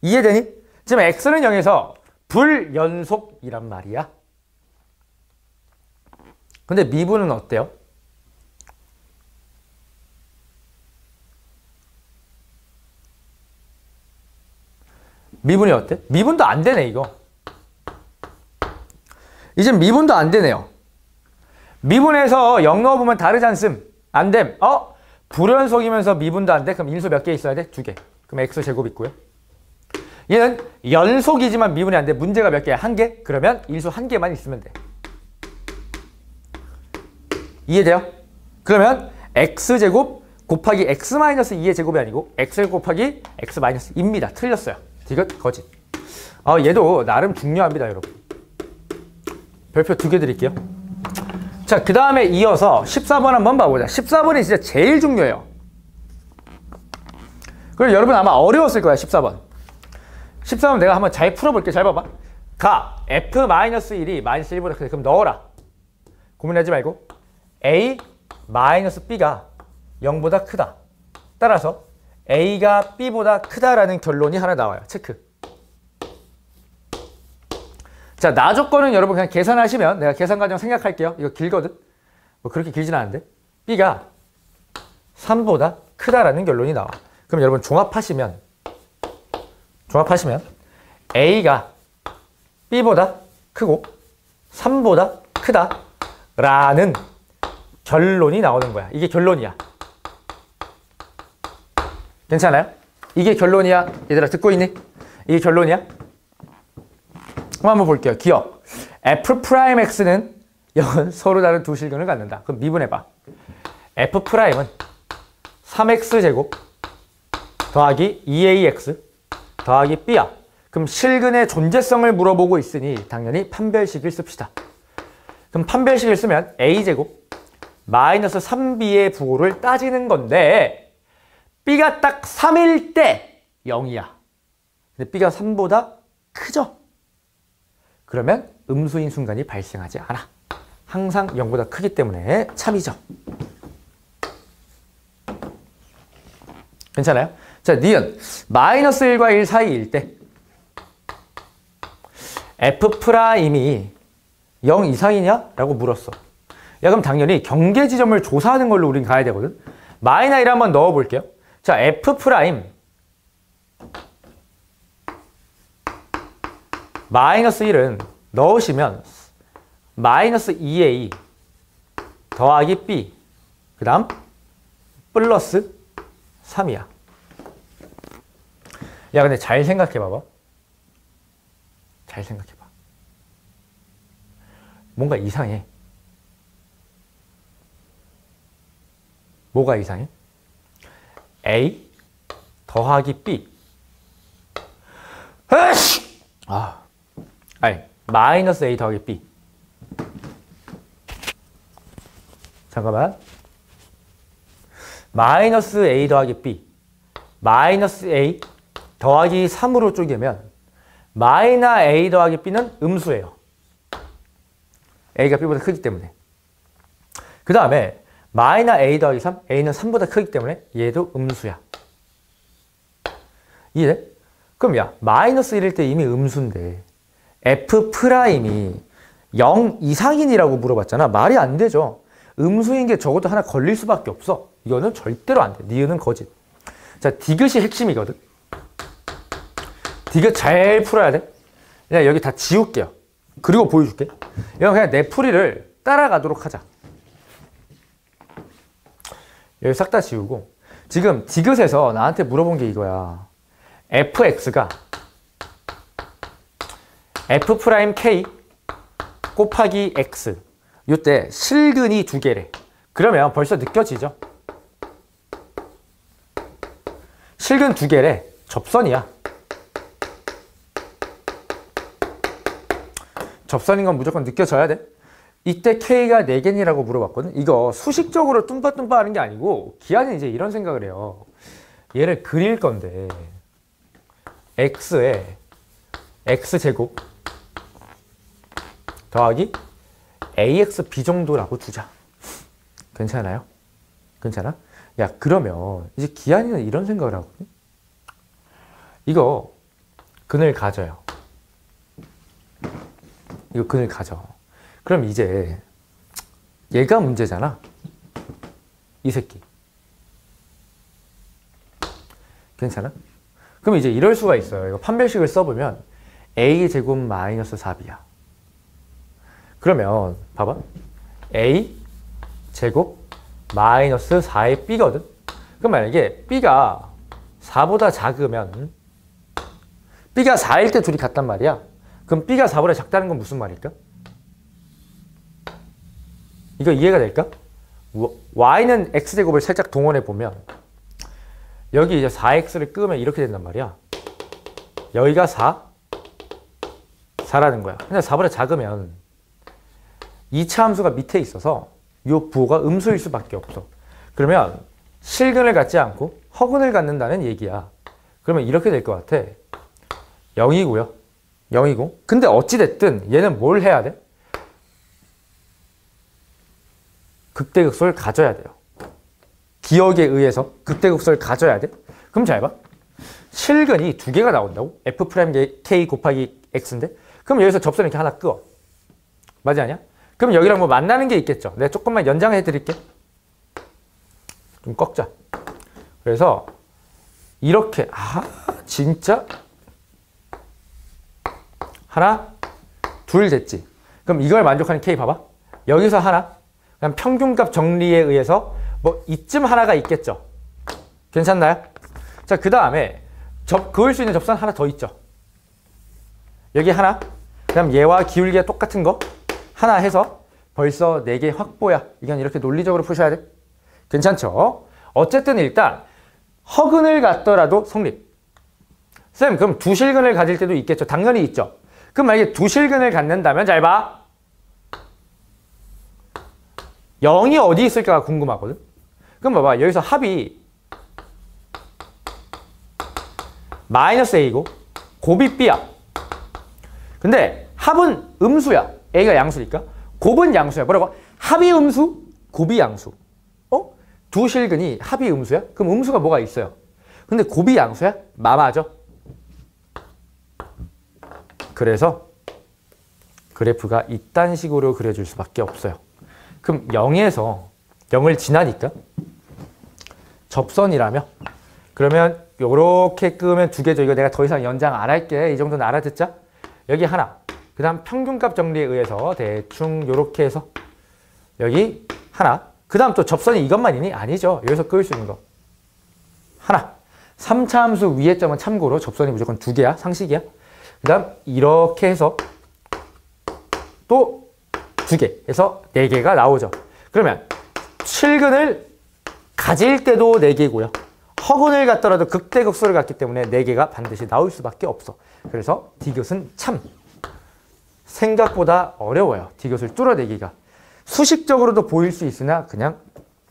이해되니? 지금 x는 0에서 불연속이란 말이야. 근데 미분은 어때요? 미분이 어때? 미분도 안 되네, 이거. 이제 미분도 안 되네요. 미분에서 0 넣어보면 다르지 않음? 안 됨. 불연속이면서 미분도 안 돼? 그럼 인수 몇 개 있어야 돼? 2개. 그럼 x제곱 있고요. 얘는 연속이지만 미분이 안 돼. 문제가 몇 개야? 1개? 그러면 인수 1개만 있으면 돼. 이해돼요? 그러면 x제곱 곱하기 x-2의 제곱이 아니고 x 곱하기 x-2입니다. 틀렸어요. 디귿 거짓. 얘도 나름 중요합니다, 여러분. 별표 2개 드릴게요. 자, 그 다음에 이어서 14번 한번 봐보자. 14번이 진짜 제일 중요해요. 그리고 여러분 아마 어려웠을 거야, 14번. 14번 내가 한번 잘 풀어볼게. 잘 봐봐. 가 f-1이 -1보다 크다. 그럼 넣어라. 고민하지 말고 a-b가 0보다 크다. 따라서 a가 b보다 크다라는 결론이 하나 나와요. 체크. 자, 나 조건은 여러분 그냥 계산하시면 내가 계산 과정 생략할게요. 이거 길거든. 뭐 그렇게 길진 않은데 b가 3보다 크다라는 결론이 나와. 그럼 여러분 종합하시면 a가 b보다 크고 3보다 크다라는 결론이 나오는 거야. 이게 결론이야. 괜찮아요? 이게 결론이야. 얘들아 듣고 있니? 이게 결론이야? 한번 볼게요. 기억. f'x는 0은 서로 다른 두 실근을 갖는다. 그럼 미분해봐. f'은 3x제곱 더하기 2ax 더하기 b야. 그럼 실근의 존재성을 물어보고 있으니 당연히 판별식을 씁시다. 그럼 판별식을 쓰면 a제곱 마이너스 3b의 부호를 따지는 건데 b가 딱 3일 때 0이야. 근데 b가 3보다 크죠? 그러면 음수인 순간이 발생하지 않아. 항상 0보다 크기 때문에 참이죠. 괜찮아요? 자, 니은 마이너스 1과 1 사이일 때 f'이 0 이상이냐? 라고 물었어. 야, 그럼 당연히 경계 지점을 조사하는 걸로 우린 가야 되거든. 마이너 1 한번 넣어볼게요. 자, f' 마이너스 1은 넣으시면 마이너스 2a 더하기 b 그 다음 플러스 3이야. 야, 근데 잘 생각해봐봐. 잘 생각해봐. 뭔가 이상해. 뭐가 이상해? a 더하기 b 마이너스 a 더하기 b. 잠깐만. 마이너스 a 더하기 b 마이너스 a 더하기 3으로 쪼개면 마이너 a 더하기 b는 음수예요. a가 b보다 크기 때문에. 그 다음에 마이너 a 더하기 3, a는 3보다 크기 때문에 얘도 음수야. 이해? 그럼 야, 마이너스 1일 때 이미 음수인데 f'이 0 이상인이라고 물어봤잖아. 말이 안 되죠. 음수인 게 적어도 하나 걸릴 수밖에 없어. 이거는 절대로 안 돼. 니은은 거짓. 자, 디귿이 핵심이거든. 디귿 잘 풀어야 돼. 그냥 여기 다 지울게요. 그리고 보여줄게. 이건 그냥 내 풀이를 따라가도록 하자. 여기 싹 다 지우고. 지금 디귿에서 나한테 물어본 게 이거야. fx가 F'K 곱하기 X. 이때 실근이 두 개래. 그러면 벌써 느껴지죠? 실근 두 개래. 접선이야. 접선인 건 무조건 느껴져야 돼. 이때 K가 4개니라고 물어봤거든. 이거 수식적으로 뚱빠뚱빠 하는 게 아니고 기한이 이제 이런 생각을 해요. 얘를 그릴 건데 X에 X제곱 더하기 AXB 정도라고 두자. 괜찮아요? 괜찮아? 야, 그러면 이제 기한이는 이런 생각을 하거든. 이거 근을 가져요. 이거 근을 가져. 그럼 이제 얘가 문제잖아. 이 새끼. 괜찮아? 그럼 이제 이럴 수가 있어요. 이거 판별식을 써보면 A제곱 마이너스 4B야. 그러면 봐봐. A제곱 마이너스 4의 B거든. 그럼 만약에 B가 4보다 작으면 B가 4일 때 둘이 같단 말이야. 그럼 B가 4보다 작다는 건 무슨 말일까? 이거 이해가 될까? Y는 X제곱을 살짝 동원해 보면 여기 이제 4X를 끄면 이렇게 된단 말이야. 여기가 4라는 거야. 근데 4보다 작으면 2차 함수가 밑에 있어서 이 부호가 음수일 수밖에 없어. 그러면 실근을 갖지 않고 허근을 갖는다는 얘기야. 그러면 이렇게 될 것 같아. 0이고요. 0이고. 근데 어찌됐든 얘는 뭘 해야 돼? 극대극소를 가져야 돼요. 기억에 의해서 극대극소를 가져야 돼. 그럼 잘 봐. 실근이 두 개가 나온다고? F'K 곱하기 X인데? 그럼 여기서 접선 이렇게 하나 끄어. 맞지 않냐? 그럼 여기랑 뭐 만나는 게 있겠죠. 내가 조금만 연장해 드릴게. 좀 꺾자. 그래서 이렇게 진짜 하나 둘 됐지. 그럼 이걸 만족하는 K 봐봐. 여기서 하나. 그냥 평균값 정리에 의해서 뭐 이쯤 하나가 있겠죠. 괜찮나요? 자, 그 다음에 그을 수 있는 접선 하나 더 있죠. 여기 하나. 그다음 얘와 기울기가 똑같은 거 하나 해서 벌써 4개 확보야. 이건 이렇게 논리적으로 푸셔야 돼. 괜찮죠? 어쨌든 일단 허근을 갖더라도 성립. 쌤, 그럼 두 실근을 가질 때도 있겠죠. 당연히 있죠. 그럼 만약에 두 실근을 갖는다면 잘 봐. 0이 어디 있을까가 궁금하거든. 그럼 봐봐. 여기서 합이 마이너스 A고 곱이 B야. 근데 합은 음수야. A가 양수니까. 곱은 양수야. 뭐라고? 합이 음수, 곱이 양수. 두 실근이 합이 음수야? 그럼 음수가 뭐가 있어요? 근데 곱이 양수야? 마마죠. 그래서 그래프가 이딴 식으로 그려줄 수밖에 없어요. 그럼 0에서 0을 지나니까 접선이라며? 그러면 요렇게 끄면 두 개죠. 이거 내가 더 이상 연장 안 할게. 이 정도는 알아듣자. 여기 하나. 그 다음 평균값 정리에 의해서 대충 요렇게 해서 여기 하나. 그 다음 또 접선이 이것만이니? 아니죠. 여기서 끄을 수 있는 거 하나. 3차 함수 위의 점은 참고로 접선이 무조건 2개야. 상식이야. 그 다음 이렇게 해서 또 2개 해서 4개가 나오죠. 그러면 실근을 가질 때도 4개고요. 허근을 갖더라도 극대극소를 갖기 때문에 4개가 반드시 나올 수밖에 없어. 그래서 D교수는 참 생각보다 어려워요. D교수를 뚫어내기가. 수식적으로도 보일 수 있으나 그냥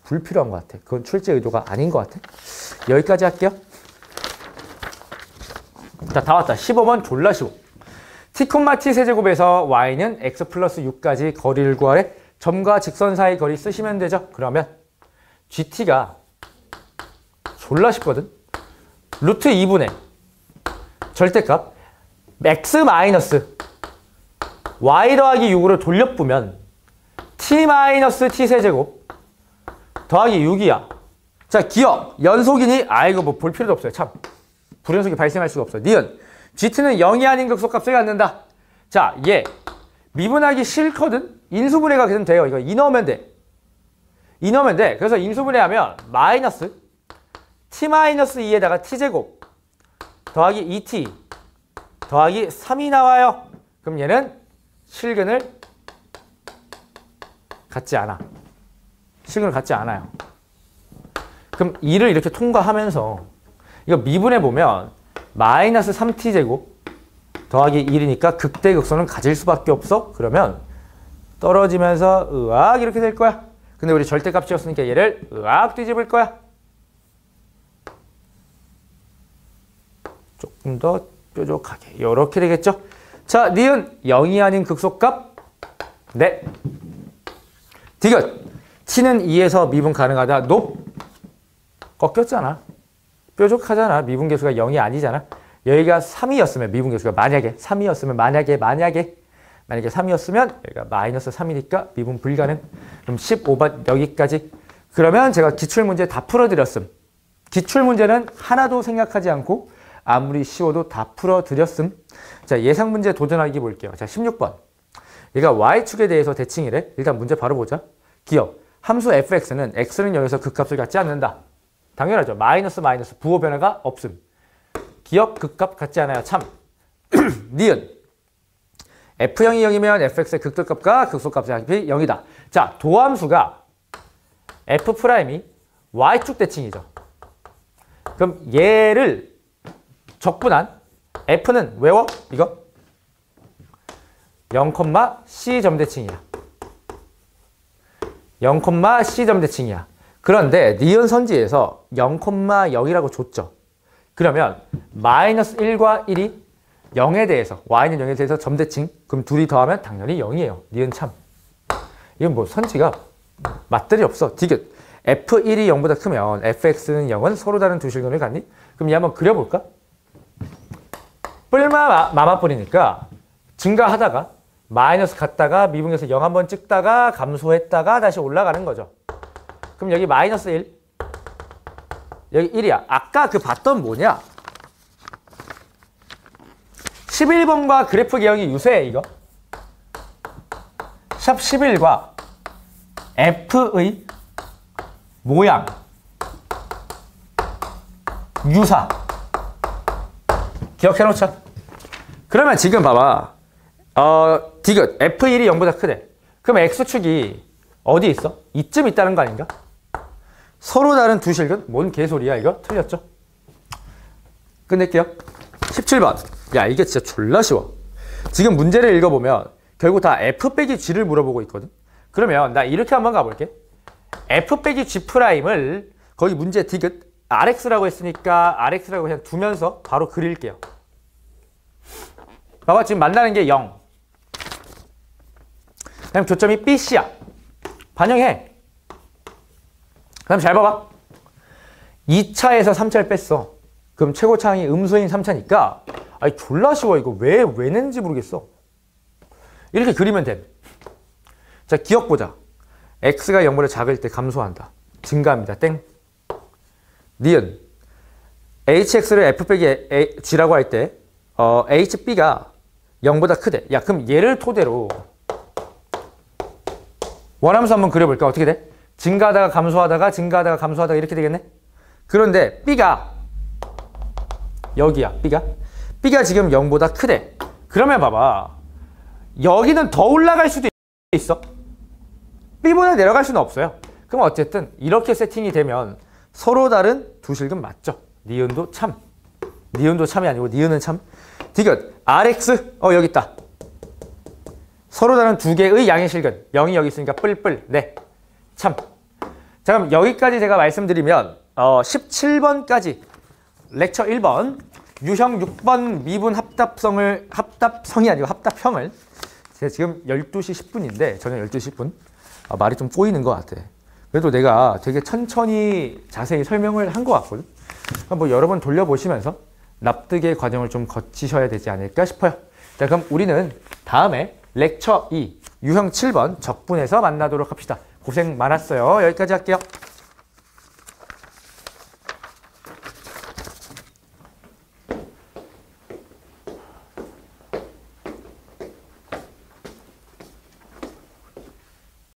불필요한 것 같아. 그건 출제 의도가 아닌 것 같아. 여기까지 할게요. 자, 다 왔다. 15번 졸라 쉬워. t, t 세제곱에서 y는 x 플러스 6까지 거리를 구하래. 점과 직선 사이 거리 쓰시면 되죠. 그러면 gt가 졸라 쉽거든. 루트 2분의 절대값 x 마이너스 y 더하기 6으로 돌려보면 t 마이너스 t 세제곱 더하기 6이야. 자, 기억 연속이니 이거 뭐 볼 필요도 없어요. 참 불연속이 발생할 수가 없어요. 니은 gt는 0이 아닌 극소값을 갖는다. 자, 얘 미분하기 싫거든. 인수분해가 되면 돼요. 이거 2 넣으면 돼. 2 넣으면 돼. 그래서 인수분해하면 마이너스 t 마이너스 2에다가 t제곱 더하기 2t 더하기 3이 나와요. 그럼 얘는 실근을 갖지 않아. 실근을 갖지 않아요. 그럼 2를 이렇게 통과하면서 이거 미분해보면 마이너스 3t제곱 더하기 1이니까 극대극소는 가질 수밖에 없어. 그러면 떨어지면서 으악 이렇게 될 거야. 근데 우리 절대값이었으니까 얘를 으악 뒤집을 거야. 조금 더 뾰족하게 이렇게 되겠죠. 자, 니은 0이 아닌 극소값 네. 디귿 t는 2에서 미분 가능하다. 높 꺾였잖아. 뾰족하잖아. 미분계수가 0이 아니잖아. 여기가 3이었으면 미분계수가 만약에 3이었으면 만약에 3이었으면 여기가 마이너스 3이니까 미분 불가능. 그럼 15번 여기까지. 그러면 제가 기출문제 다 풀어드렸음. 기출문제는 하나도 생략하지 않고 아무리 쉬워도 다 풀어드렸음. 자, 예상문제 도전하기 볼게요. 자, 16번. 얘가 y축에 대해서 대칭이래. 일단 문제 바로 보자. 기억. 함수 fx는 x는 여기서 극값을 갖지 않는다. 당연하죠. 마이너스 부호 변화가 없음. 기억 극값 같지 않아요. 참. 니은. f0이 0이면 fx의 극대값과 극소값의 합이 0이다. 자, 도함수가 f'이 y축 대칭이죠. 그럼 얘를 적분한 f는 외워? 이거 0,c 점 대칭이야. 0,c 점 대칭이야. 그런데 니은 선지에서 0,0이라고 줬죠. 그러면 마이너스 1과 1이 0에 대해서 y는 0에 대해서 점대칭. 그럼 둘이 더하면 당연히 0이에요. 니은 참. 이건 뭐 선지가 맞들이 없어. 디귿. f1이 0보다 크면 fx는 0은 서로 다른 두 실근을 갖니? 그럼 얘 한번 그려볼까? 뿔마 마마뿔이니까 증가하다가 마이너스 갔다가 미분에서 0 한번 찍다가 감소했다가 다시 올라가는 거죠. 그럼 여기 마이너스 1 여기 1이야. 아까 그 봤던 뭐냐? 11번과 그래프 개형이 유사해 이거. 샵 11과 F의 모양 유사. 기억해놓자. 그러면 지금 봐봐. 디귿 F1이 0보다 크대. 그럼 X축이 어디 있어? 이쯤 있다는 거 아닌가? 서로 다른 두 실근? 뭔 개소리야 이거? 틀렸죠? 끝낼게요. 17번. 야 이게 진짜 졸라 쉬워. 지금 문제를 읽어보면 결국 다 F 빼기 G를 물어보고 있거든. 그러면 나 이렇게 한번 가볼게. F 빼기 G 프라임을 거기 문제 디귿 RX라고 했으니까 RX라고 그냥 두면서 바로 그릴게요. 봐봐 지금 만나는 게 0. 그다음 교점이 BC야. 반영해. 그다음 잘 봐봐. 2차에서 3차를 뺐어. 그럼 최고차항이 음수인 3차니까 아니 졸라 쉬워 이거. 왜 냈는지 모르겠어. 이렇게 그리면 돼. 자 기억 보자. x가 0보다 작을 때 감소한다. 증가합니다. 땡. 니은 hx를 f 빼기 g라고 할 때 hb가 0보다 크대. 야 그럼 얘를 토대로 원함수 한번 그려볼까? 어떻게 돼? 증가하다가 감소하다가 증가하다가 감소하다가 이렇게 되겠네? 그런데 b가 여기야. b가 지금 0보다 크대. 그러면 봐봐. 여기는 더 올라갈 수도 있어. b보다 내려갈 수는 없어요. 그럼 어쨌든 이렇게 세팅이 되면 서로 다른 두 실근 맞죠? 니은도 참. 니은도 참이 아니고 니은은 참. 디귿 RX 여기 있다. 서로 다른 두 개의 양의 실근. 0이 여기 있으니까 뿔뿔. 네. 참. 자 그럼 여기까지 제가 말씀드리면 17번까지 렉처 1번 유형 6번 미분 합답성이 아니고 합답형을 제가 지금 12시 10분인데 저는 12시 10분 말이 좀 꼬이는 것 같아. 그래도 내가 되게 천천히 자세히 설명을 한 것 같거든. 뭐 여러 번 돌려보시면서 납득의 과정을 좀 거치셔야 되지 않을까 싶어요. 자 그럼 우리는 다음에 렉처 2 유형 7번 적분에서 만나도록 합시다. 고생 많았어요. 여기까지 할게요.